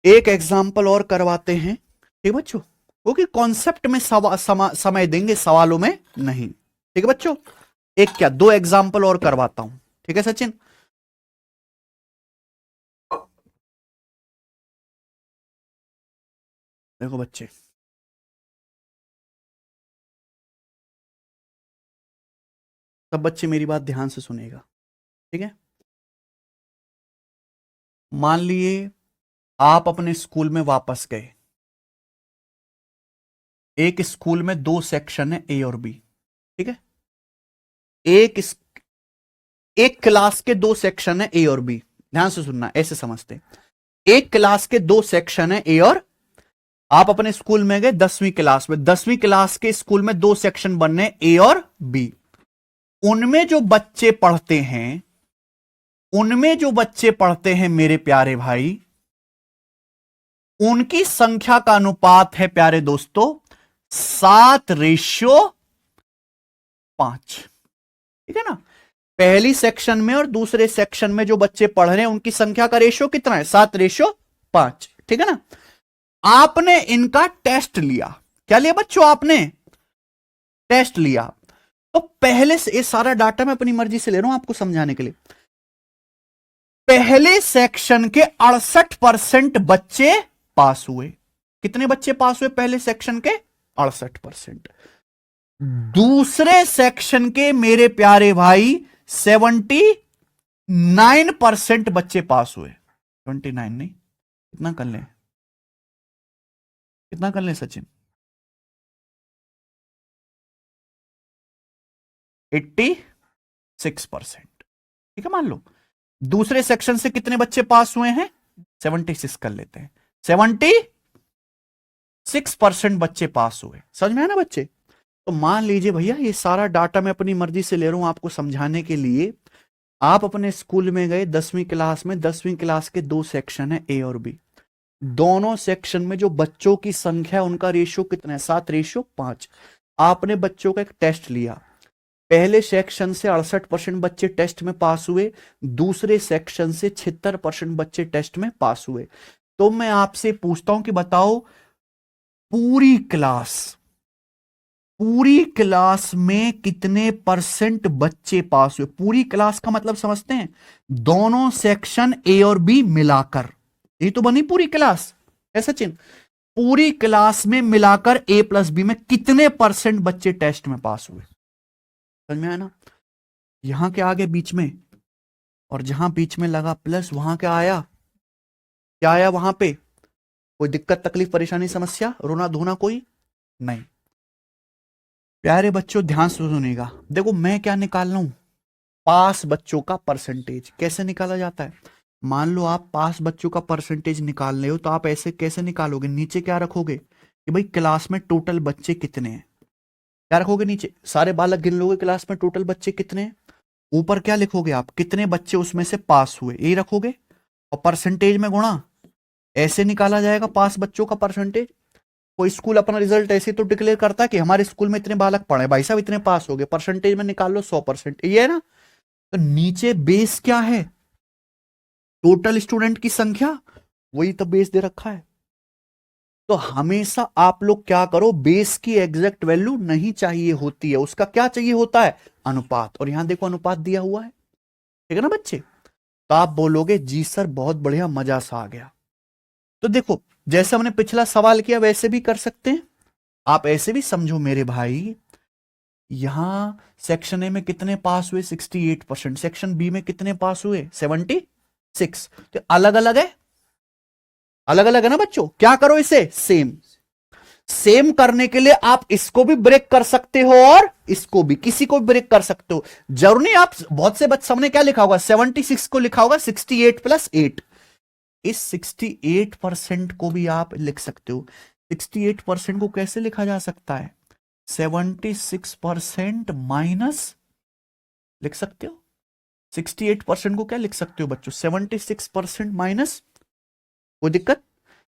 एक एग्जाम्पल और करवाते हैं, ठीक बच्चों, क्योंकि कॉन्सेप्ट में समय देंगे, सवालों में नहीं। ठीक है बच्चों, एक क्या दो एग्जाम्पल और करवाता हूं, ठीक है सचिन? देखो बच्चे, सब बच्चे मेरी बात ध्यान से सुनेगा, ठीक है? मान लिए आप अपने स्कूल में वापस गए। एक स्कूल में दो सेक्शन है, ए और बी, ठीक है? एक एक क्लास के दो सेक्शन है, ए और बी। ध्यान से सुनना, ऐसे समझते हैं। एक क्लास के दो सेक्शन है, ए और, आप अपने स्कूल में गए 10वीं क्लास में, 10वीं क्लास के स्कूल में दो सेक्शन बनने, ए और बी। उनमें जो बच्चे पढ़ते हैं, उनमें जो बच्चे पढ़ते हैं मेरे प्यारे भाई, उनकी संख्या का अनुपात है प्यारे दोस्तों 7:5। ठीक है ना? पहली सेक्शन में और दूसरे सेक्शन में जो बच्चे पढ़ रहे हैं उनकी संख्या का रेशियो कितना है? 7:5। ठीक है ना? आपने इनका टेस्ट लिया। क्या लिया बच्चों? आपने टेस्ट लिया। तो पहले से, ये सारा डाटा मैं अपनी मर्जी से ले रहा हूं आपको समझाने के लिए। पहले सेक्शन के 68% बच्चे पास हुए। कितने बच्चे पास हुए पहले सेक्शन के? 68%। दूसरे सेक्शन के मेरे प्यारे भाई 79% बच्चे पास हुए। 29 नहीं, कितना कर लें, कितना कर लें सचिन? 86%। ठीक है, मान लो दूसरे सेक्शन से कितने बच्चे पास हुए हैं? 76 कर लेते हैं। 76% बच्चे पास हुए। समझ में आया ना बच्चे? तो मान लीजिए भैया, ये सारा डाटा मैं अपनी मर्जी से ले रहा हूं आपको समझाने के लिए। आप अपने स्कूल में गए 10वीं क्लास में, 10वीं क्लास के दो सेक्शन है, ए और बी। दोनों सेक्शन में जो बच्चों की संख्या, उनका रेशियो कितना है? 7:5। आपने बच्चों का एक टेस्ट लिया। पहले सेक्शन से 68% बच्चे टेस्ट में पास हुए, दूसरे सेक्शन से 76% बच्चे टेस्ट में पास हुए। तो मैं आपसे पूछता हूं कि बताओ, पूरी क्लास में कितने परसेंट बच्चे पास हुए? पूरी क्लास का मतलब समझते हैं? दोनों सेक्शन ए और बी मिलाकर, ये तो बनी पूरी क्लास है सचिन। पूरी क्लास में मिलाकर ए प्लस बी में कितने परसेंट बच्चे टेस्ट में पास हुए? समझ में आया ना? यहां के आगे बीच में, और जहां बीच में लगा प्लस, वहां क्या आया? क्या आया वहां पे? कोई दिक्कत, तकलीफ, परेशानी, समस्या, रोना धोना कोई नहीं? प्यारे बच्चों ध्यान से सुनिएगा। देखो मैं क्या निकाल रहा हूं, पास बच्चों का परसेंटेज। कैसे निकाला जाता है? मान लो आप पास बच्चों का परसेंटेज निकाल रहे हो, तो आप ऐसे कैसे निकालोगे? नीचे क्या रखोगे कि भाई क्लास में टोटल बच्चे कितने हैं? क्या रखोगे नीचे? सारे बालक गिन लोगे क्लास में टोटल बच्चे कितने हैं। ऊपर क्या लिखोगे आप? कितने बच्चे उसमें से पास हुए, यही रखोगे। और परसेंटेज में गुणा, ऐसे निकाला जाएगा पास बच्चों का परसेंटेज। कोई स्कूल अपना रिजल्ट ऐसे तो डिक्लेयर करता है कि हमारे स्कूल में इतने बालक पढ़े, भाई साहब इतने पास हो गए, परसेंटेज में निकाल लो 100%, ये है ना? तो नीचे बेस क्या है? टोटल स्टूडेंट की संख्या, वही तो बेस दे रखा है। तो हमेशा आप लोग क्या करो, बेस की एग्जैक्ट वैल्यू नहीं चाहिए होती है, उसका क्या चाहिए होता है? अनुपात। और यहां देखो अनुपात दिया हुआ है, ठीक है ना बच्चे? तो आप बोलोगे जी सर बहुत बढ़िया, मजा सा आ गया। तो देखो, जैसे हमने पिछला सवाल किया वैसे भी कर सकते हैं। आप ऐसे भी समझो मेरे भाई, यहां सेक्शन ए में कितने पास हुए? 68%। सेक्शन बी में कितने पास हुए? 76। तो अलग अलग है, अलग अलग है ना बच्चों? क्या करो इसे? सेम। सेम करने के लिए आप इसको भी ब्रेक कर सकते हो और इसको भी, किसी को भी ब्रेक कर सकते हो। जरूर नहीं आप, बहुत से बच्चे, सबने क्या लिखा होगा? 76 को लिखा होगा 68 + 8। इस 68% को भी आप लिख सकते हो। 68% को कैसे लिखा जा सकता है? 76% माइनस, लिख सकते हो। 68% को क्या लिख सकते हो बच्चों? 76% माइनस, कोई दिक्कत?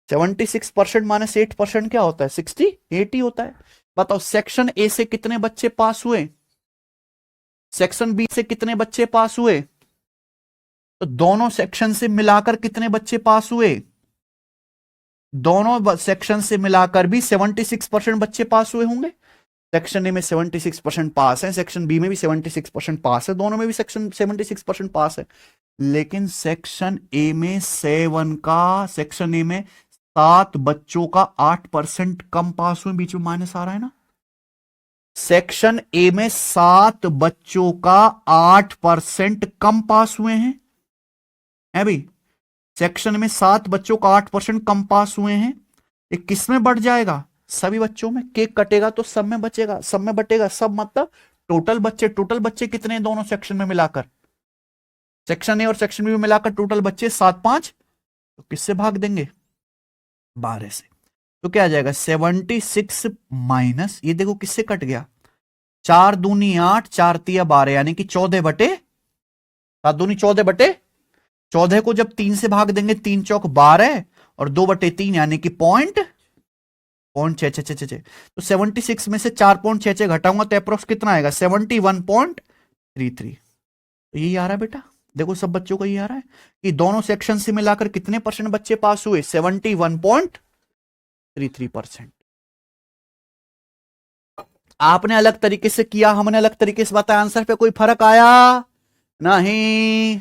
76% माइनस 8% क्या होता है? 68 ही होता है। बताओ सेक्शन ए से कितने बच्चे पास हुए? सेक्शन बी से कितने बच्चे पास हुए? तो दोनों सेक्शन से मिलाकर कितने बच्चे पास हुए? दोनों सेक्शन से मिलाकर भी 76% बच्चे पास हुए होंगे। सेक्शन ए में 76% पास है, सेक्शन बी में भी 76% पास है, दोनों में भी सेक्शन 76% पास है। लेकिन सेक्शन ए में सेक्शन ए में 7 बच्चों का 8% कम पास हुए। बीच में माइनस आ रहा है ना। सेक्शन ए में 7 बच्चों का 8% कम पास हुए हैं, है भाई। सेक्शन में 7 बच्चों का 8% कम पास हुए हैं। ये किस में बढ़ जाएगा? सभी बच्चों में। केक कटेगा तो सब में बचेगा, सब में बटेगा। सब मतलब टोटल बच्चे कितने हैं दोनों सेक्शन में मिलाकर? सेक्शन ए और सेक्शन बी में मिलाकर टोटल बच्चे 7 5, तो किससे भाग देंगे? 12 से। तो क्या आ जाएगा? 76 माइनस, ये देखो किससे कट गया? 4 दूनी 8, 4 तिया 12, यानी कि 14 बटे 7 दूनी 14 बटे 14 को जब 3 से भाग देंगे, 3 चौक 12 और 2 बटे 3 यानी कि पॉइंट 6 तो 76 में से 4.66 घटाऊंगा तो अप्रोक्स कितना आएगा? 71.33। तो यही आ रहा है बेटा। देखो सब बच्चों को यही आ रहा है कि दोनों सेक्शन से मिलाकर कितने परसेंट बच्चे पास हुए? 71.33%। आपने अलग तरीके से किया, हमने अलग तरीके से बताया, आंसर पे कोई फर्क आया नहीं।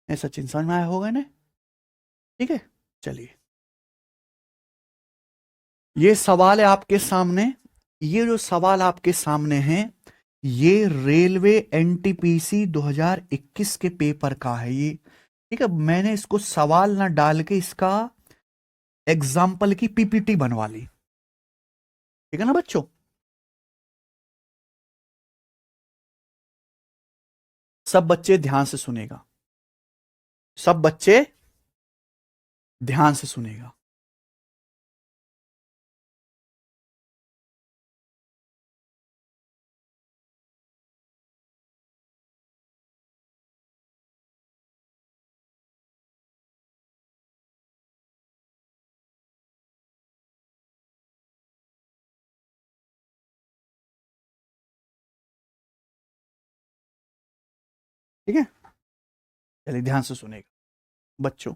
सचिन समझ में आया होगा ना? ठीक है, चलिए। ये सवाल है आपके सामने। ये जो सवाल आपके सामने है, ये रेलवे एनटीपीसी 2021 के पेपर का है ये। ठीक है, मैंने इसको सवाल ना डाल के इसका एग्जाम्पल की पीपीटी बनवा ली। ठीक है ना बच्चों? सब बच्चे ध्यान से सुनेगा, सब बच्चे ध्यान से सुनेगा। ठीक है, चलिए ध्यान से सुनेगा बच्चों।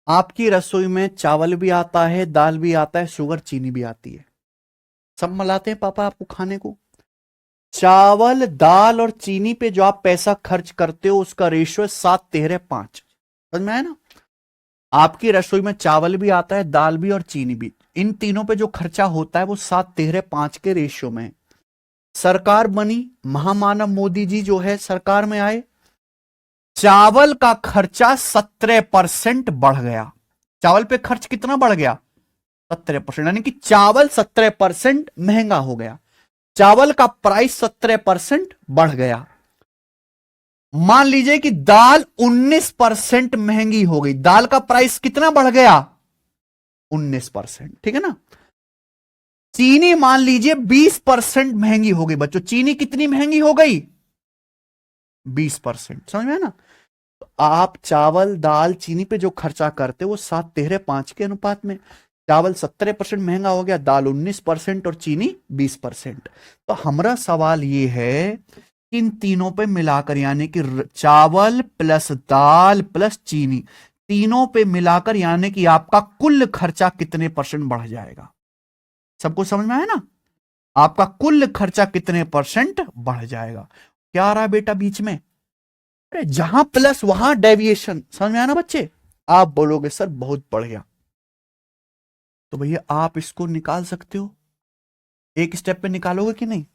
आपकी रसोई में चावल भी आता है, दाल भी आता है, शुगर चीनी भी आती है, सब मिलाते हैं पापा आपको खाने को। चावल दाल और चीनी पे जो आप पैसा खर्च करते हो उसका रेशियो है 7-13-5। समझ में आया ना? आपकी रसोई में चावल भी आता है, दाल भी और चीनी भी, इन तीनों पे जो खर्चा होता है वो 7-13-5 के रेशियो में है। सरकार बनी, महामानव मोदी जी जो है सरकार में आए, चावल का खर्चा 17% बढ़ गया। चावल पे खर्च कितना बढ़ गया? 17%, यानी कि चावल 17% महंगा हो गया। चावल का प्राइस 17% बढ़ गया। मान लीजिए कि दाल 19% महंगी हो गई, दाल का प्राइस कितना बढ़ गया? 19%। ठीक है ना? चीनी मान लीजिए 20% महंगी हो गई बच्चों। चीनी कितनी महंगी हो गई? 20%। समझ में है ना? तो आप चावल दाल चीनी पे जो खर्चा करते हो वो 7-13-5 के अनुपात में। चावल 17% महंगा हो गया, दाल 19% और चीनी 20%। तो हमारा सवाल ये है इन तीनों पे मिलाकर, यानी कि चावल प्लस दाल प्लस चीनी, तीनों पे मिलाकर यानी कि आपका कुल खर्चा कितने परसेंट बढ़ जाएगा? सबको समझ में आया ना? आपका कुल खर्चा कितने परसेंट बढ़ जाएगा? क्या आ रहा है बेटा बीच में? अरे जहां प्लस वहां डेविएशन। समझ में आया ना बच्चे? आप बोलोगे सर बहुत बढ़िया, तो भैया आप इसको निकाल सकते हो। एक स्टेप पे निकालोगे कि नहीं?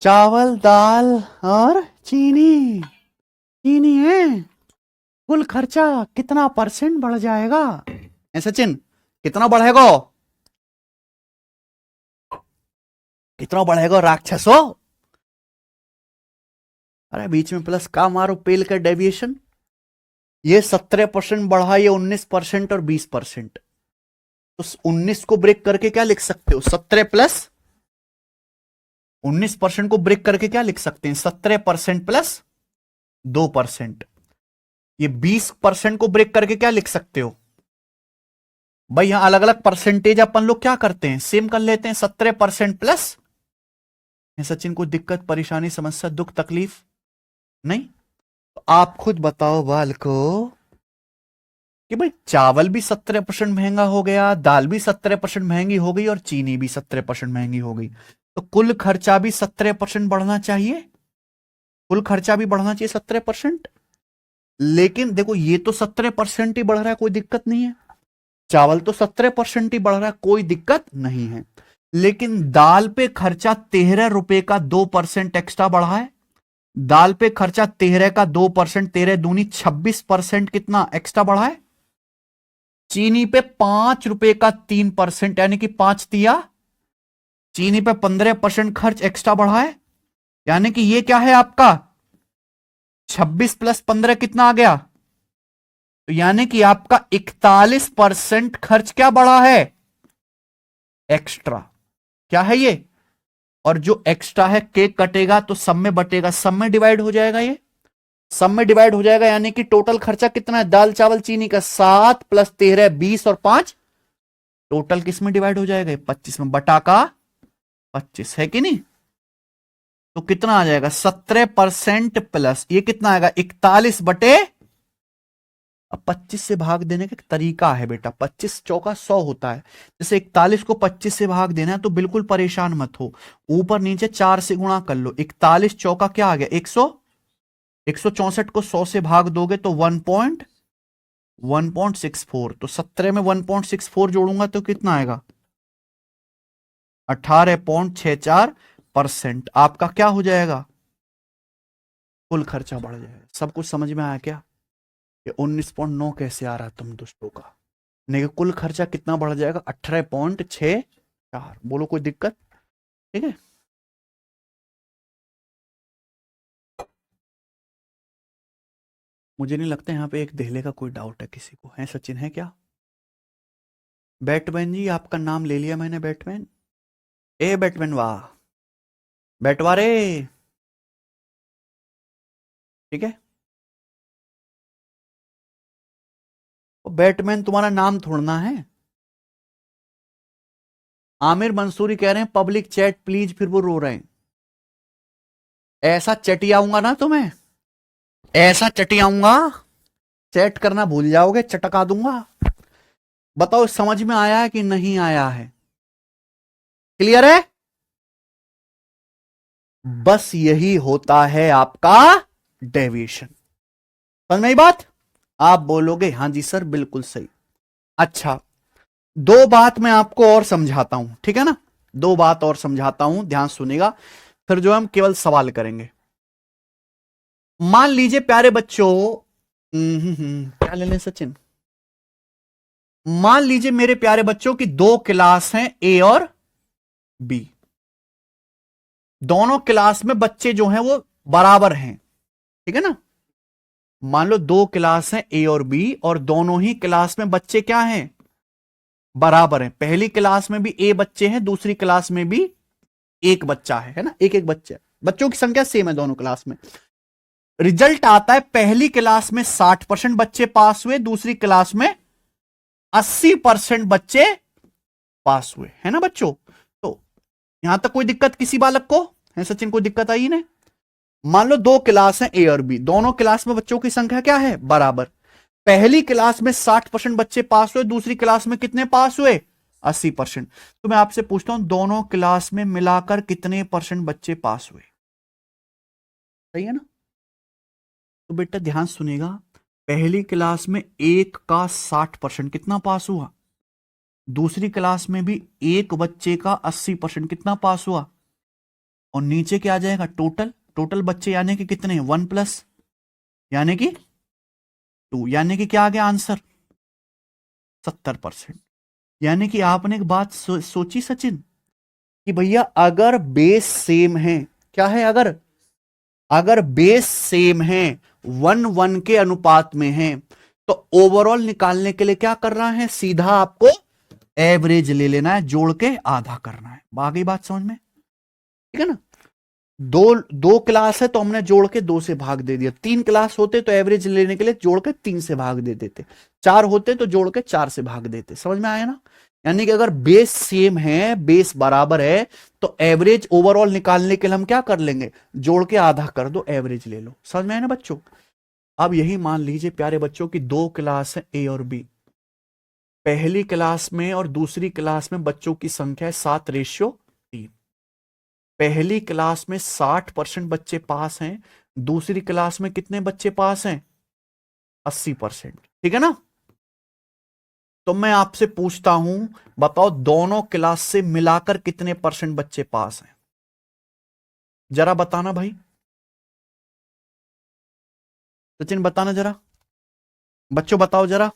चावल दाल और चीनी, चीनी है। कुल खर्चा कितना परसेंट बढ़ जाएगा? सचिन कितना बढ़ेगा? कितना बढ़ेगा राक्षसो? अरे बीच में प्लस का मारो, पेल का डेविएशन। ये 17% बढ़ा, ये 19% और 20%। तो 19 को ब्रेक करके क्या लिख सकते हो? 17 प्लस 19% को ब्रेक करके क्या लिख सकते हैं? 17% प्लस 2%। ये 20% को ब्रेक करके क्या लिख सकते हो भाई? यहां अलग अलग परसेंटेज अपन लोग क्या करते हैं, सेम कर लेते हैं। 17% प्लस, सचिन को दिक्कत परेशानी समस्या दुख तकलीफ नहीं? तो आप खुद बताओ बाल को कि भाई चावल भी 17% महंगा हो गया, दाल भी 17% महंगी हो गई और चीनी भी 17% महंगी हो गई। तो कुल खर्चा भी 17% बढ़ना चाहिए। कुल खर्चा भी बढ़ना चाहिए 17%। लेकिन देखो ये तो 17% ही बढ़ रहा है, कोई दिक्कत नहीं है। चावल तो 17% ही बढ़ रहा है, कोई दिक्कत नहीं है। लेकिन दाल पे खर्चा 13 रुपए का 2% एक्स्ट्रा बढ़ा है। दाल पे खर्चा 13 का 2%, 13 दूनी 26% कितना एक्स्ट्रा बढ़ा है। चीनी पे 5 रुपए का 3%, यानी कि 5 तिया, चीनी पे 15% खर्च एक्स्ट्रा बढ़ा है। यानी कि ये क्या है आपका 26 प्लस 15 कितना आ गया? तो यानी कि आपका 41% खर्च क्या बढ़ा है? एक्स्ट्रा। क्या है ये? और जो एक्स्ट्रा है केक कटेगा तो सब में बटेगा, सब में डिवाइड हो जाएगा। ये सब में डिवाइड हो जाएगा, यानी कि टोटल खर्चा कितना है दाल चावल चीनी का? 7 प्लस 13 20 और 5 टोटल किस में डिवाइड हो जाएगा? 25 में, बटा का 25 है कि नहीं? तो कितना आ जाएगा? 17% प्लस ये कितना आएगा? 41 बटे, अब 25 से भाग देने का एक तरीका है बेटा। 25 चौका 100 होता है। जैसे 41 को 25 से भाग देना है तो बिल्कुल परेशान मत हो, ऊपर नीचे 4 से गुणा कर लो। 41 चौका क्या आ गया? 100। 164 को 100 से भाग दोगे तो 1.64। तो 17 में 1.64 जोड़ूंगा तो कितना आएगा? 18.64%। आपका क्या हो जाएगा? कुल खर्चा बढ़ जाएगा। सब कुछ समझ में आया क्या? ये 19.9 कैसे आ रहा तुम दोस्तों का? नहीं, कुल खर्चा कितना बढ़ जाएगा? 18.64। बोलो कोई दिक्कत? ठीक है। मुझे नहीं लगता यहां पे एक देहले का कोई डाउट है किसी को, है सचिन? है क्या? बैटमैन जी आपका नाम ले लिया मैंने। बैटमैन, ए बैटमैन वाह, बैटवारे, ठीक है। बैटमैन तुम्हारा नाम थोड़ना है। आमिर मंसूरी कह रहे हैं पब्लिक चैट प्लीज, फिर वो रो रहे हैं। ऐसा चटियाऊंगा ना तुम्हें, ऐसा चटियाऊंगा, चैट करना भूल जाओगे, चटका दूंगा। बताओ समझ में आया है कि नहीं आया है? क्लियर है? बस यही होता है आपका डेविएशन। समझ में आई बात? आप बोलोगे हाँ जी सर बिल्कुल सही। अच्छा, दो बात मैं आपको और समझाता हूं, ठीक है ना? दो बात और समझाता हूं, ध्यान सुनिएगा, फिर जो हम केवल सवाल करेंगे। मान लीजिए प्यारे बच्चों, क्या ले लें सचिन? मान लीजिए मेरे प्यारे बच्चों की दो क्लास हैं, ए और बी। दोनों क्लास में बच्चे जो हैं वो बराबर हैं, ठीक है ना? मान लो दो क्लास हैं ए और बी, और दोनों ही क्लास में बच्चे क्या हैं? बराबर हैं। पहली क्लास में भी ए बच्चे हैं, दूसरी क्लास में भी एक बच्चा है ना? एक एक बच्चा, बच्चों की संख्या सेम है दोनों क्लास में। रिजल्ट आता है पहली क्लास में 60% बच्चे पास हुए, दूसरी क्लास में 80% बच्चे पास हुए, है ना बच्चों? तो यहां तक कोई दिक्कत किसी बालक को है सचिन? कोई दिक्कत आई नहीं? मान लो दो क्लास हैं ए और बी, दोनों क्लास में बच्चों की संख्या क्या है? बराबर। पहली क्लास में 60% बच्चे पास हुए, दूसरी क्लास में कितने पास हुए? 80%। तो मैं आपसे पूछता हूं दोनों क्लास में मिलाकर कितने परसेंट बच्चे पास हुए? सही है ना? तो बेटा ध्यान सुनिएगा, पहली क्लास में एक का 60% कितना पास हुआ, दूसरी क्लास में भी एक बच्चे का 80% कितना पास हुआ, और नीचे क्या आ जाएगा, टोटल। टोटल बच्चे यानी कि कितने, 1+ यानी कि 2, यानी कि क्या आ गया आंसर, 70%। यानी कि आपने एक बात सोची सचिन, कि भैया अगर बेस सेम है, क्या है, अगर अगर बेस सेम है, 1:1 के अनुपात में है, तो ओवरऑल निकालने के लिए क्या कर रहा है, सीधा आपको एवरेज ले लेना है, जोड़ के आधा करना है। बाकी बात समझ में, ठीक है ना। दो दो क्लास है तो हमने जोड़ के 2 से भाग दे दिया, 3 क्लास होते तो एवरेज लेने के लिए जोड़ के 3 से भाग दे देते, 4 होते तो जोड़ के 4 से भाग देते। समझ में आया ना। यानी कि अगर बेस सेम है, बेस बराबर है, तो एवरेज ओवरऑल निकालने के लिए हम क्या कर लेंगे, जोड़ के आधा कर दो, एवरेज ले लो। समझ में आया ना बच्चों। अब यही मान लीजिए प्यारे बच्चों की 2 क्लास है, ए और बी। पहली क्लास में और दूसरी क्लास में बच्चों की संख्या है 7:3। पहली क्लास में 60% बच्चे पास हैं, दूसरी क्लास में कितने बच्चे पास हैं, 80%। ठीक है ना। तो मैं आपसे पूछता हूं, बताओ दोनों क्लास से मिलाकर कितने % बच्चे पास हैं, जरा बताना भाई। सचिन बताना जरा, बच्चों बताओ जरा।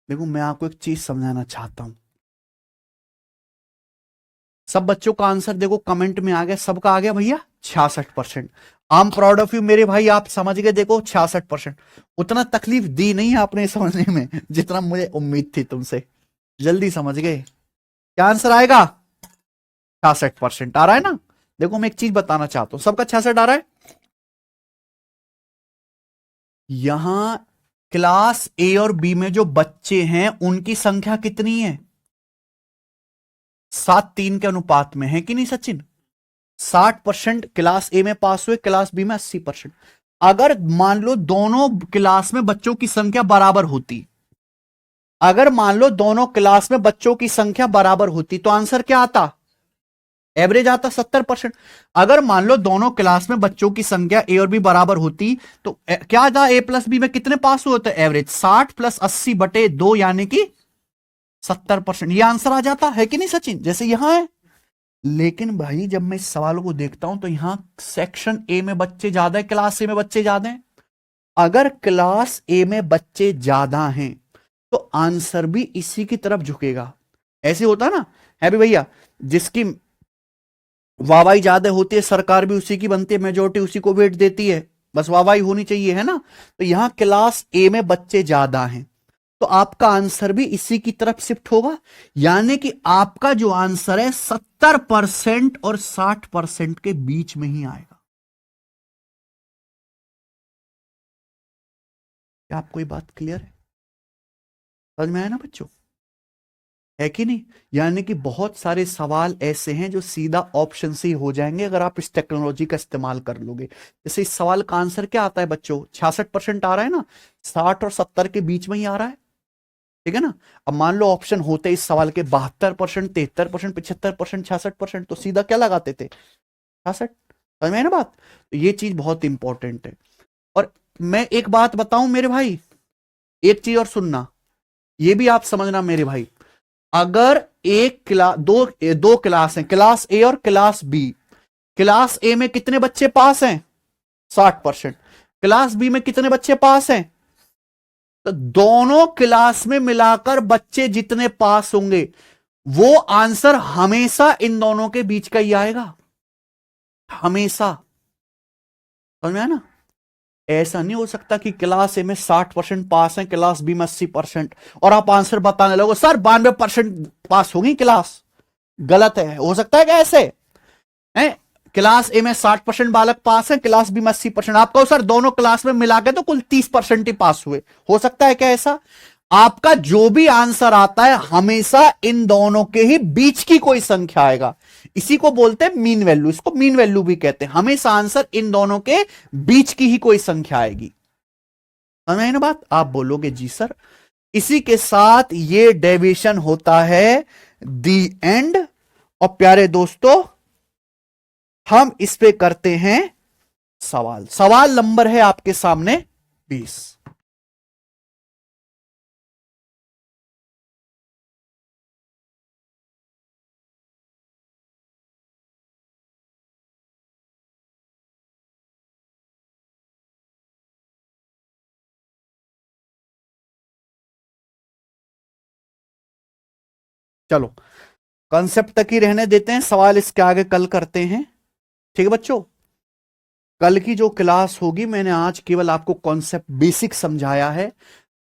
देखो मैं आपको एक चीज समझाना चाहता हूं। सब बच्चों का आंसर देखो कमेंट में आ गया, सबका आ गया भैया 66%। I am proud of you मेरे भाई, आप समझ गए। देखो 66%, उतना तकलीफ दी नहीं आपने समझने में जितना मुझे उम्मीद थी तुमसे, जल्दी समझ गए। क्या आंसर आएगा, 66% आ रहा है ना। देखो मैं एक चीज बताना चाहता हूं, सबका 66 आ रहा है। यहां क्लास ए और बी में जो बच्चे हैं उनकी संख्या कितनी है, 7:3 के अनुपात में है कि नहीं सचिन। 60% क्लास ए में पास हुए, क्लास बी में 80%। अगर मान लो दोनों क्लास में बच्चों की संख्या बराबर होती, अगर मान लो दोनों क्लास में बच्चों की संख्या बराबर होती, तो आंसर क्या आता, एवरेज आता 70%। अगर मान लो दोनों क्लास में बच्चों की संख्या ए और बी बराबर होती, तो क्या था, ए प्लस बी में कितने पास हुए होते, एवरेज 60 + 80/2 यानी कि 70%। ये आंसर आ जाता है कि नहीं सचिन, जैसे यहां है। लेकिन भाई जब मैं इस सवाल को देखता हूं तो यहां सेक्शन ए में बच्चे ज्यादा है, क्लास ए में बच्चे ज्यादा हैं। अगर क्लास ए में बच्चे ज्यादा हैं तो आंसर भी इसी की तरफ झुकेगा। ऐसे होता ना है भी भैया, जिसकी वाहवाही ज्यादा होती है सरकार भी उसी की बनती है, मेजोरिटी उसी को वेट देती है, बस वाहवाही होनी चाहिए, है ना। तो यहां क्लास ए में बच्चे ज्यादा हैं, तो आपका आंसर भी इसी की तरफ शिफ्ट होगा। यानी कि आपका जो आंसर है 70% और 60% के बीच में ही आएगा। क्या आपको ये बात क्लियर है, समझ में आया ना बच्चों, है कि नहीं। यानी कि बहुत सारे सवाल ऐसे हैं जो सीधा ऑप्शन से ही हो जाएंगे अगर आप इस टेक्नोलॉजी का इस्तेमाल कर लोगे। जैसे इस सवाल का आंसर क्या आता है बच्चों, 66% आ रहा है ना, 60 और 70 के बीच में ही आ रहा है, ठीक है ना। अब मान लो ऑप्शन होते इस सवाल के 72%, 73%, 75%, 66%, तो सीधा क्या लगाते थे, 66। समझ में है ना बात। तो ये चीज बहुत इंपॉर्टेंट है। और मैं एक बात बताऊं मेरे भाई, एक चीज और सुनना, ये भी आप समझना मेरे भाई। अगर एक क्लास, दो क्लास हैं, क्लास ए और क्लास बी। क्लास ए में कितने बच्चे पास हैं, 60%। क्लास बी में कितने बच्चे पास हैं, तो दोनों क्लास में मिलाकर बच्चे जितने पास होंगे वो आंसर हमेशा इन दोनों के बीच का ही आएगा, हमेशा। समझ में आया ना। ऐसा नहीं हो सकता कि क्लास ए में 60% पास है, क्लास बी में 80%, और आप आंसर बताने लगो सर 92% पास होगी क्लास। गलत है, हो सकता है क्या ऐसे है। क्लास ए में 60% बालक पास है, क्लास बी में 80%। आप कहो सर दोनों क्लास में मिला के तो कुल 30% ही पास हुए, हो सकता है क्या ऐसा? आपका जो भी आंसर आता है हमेशा इन दोनों के ही बीच की कोई संख्या आएगा, इसी को बोलते हैं मीन वैल्यू, इसको मीन वैल्यू भी कहते हैं। हमेशा आंसर इन दोनों के बीच की ही कोई संख्या आएगी। समझ आई ना बात? आप बोलोगे जी सर। इसी के साथ ये डेविएशन होता है दी एंड। और प्यारे दोस्तों हम इस पे करते हैं सवाल। सवाल नंबर है आपके सामने 20। चलो कंसेप्ट तक ही रहने देते हैं, सवाल इसके आगे कल करते हैं। ठीक है बच्चों, कल की जो क्लास होगी मैंने आज केवल आपको कॉन्सेप्ट बेसिक समझाया है।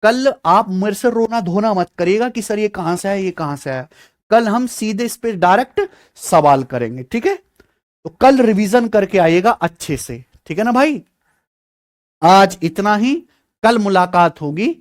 कल आप मेरे से रोना धोना मत करिएगा कि सर ये कहां से आया, ये कहां से आया। कल हम सीधे इस पे डायरेक्ट सवाल करेंगे, ठीक है? तो कल रिवीजन करके आइएगा अच्छे से, ठीक है ना भाई? आज इतना ही, कल मुलाकात होगी।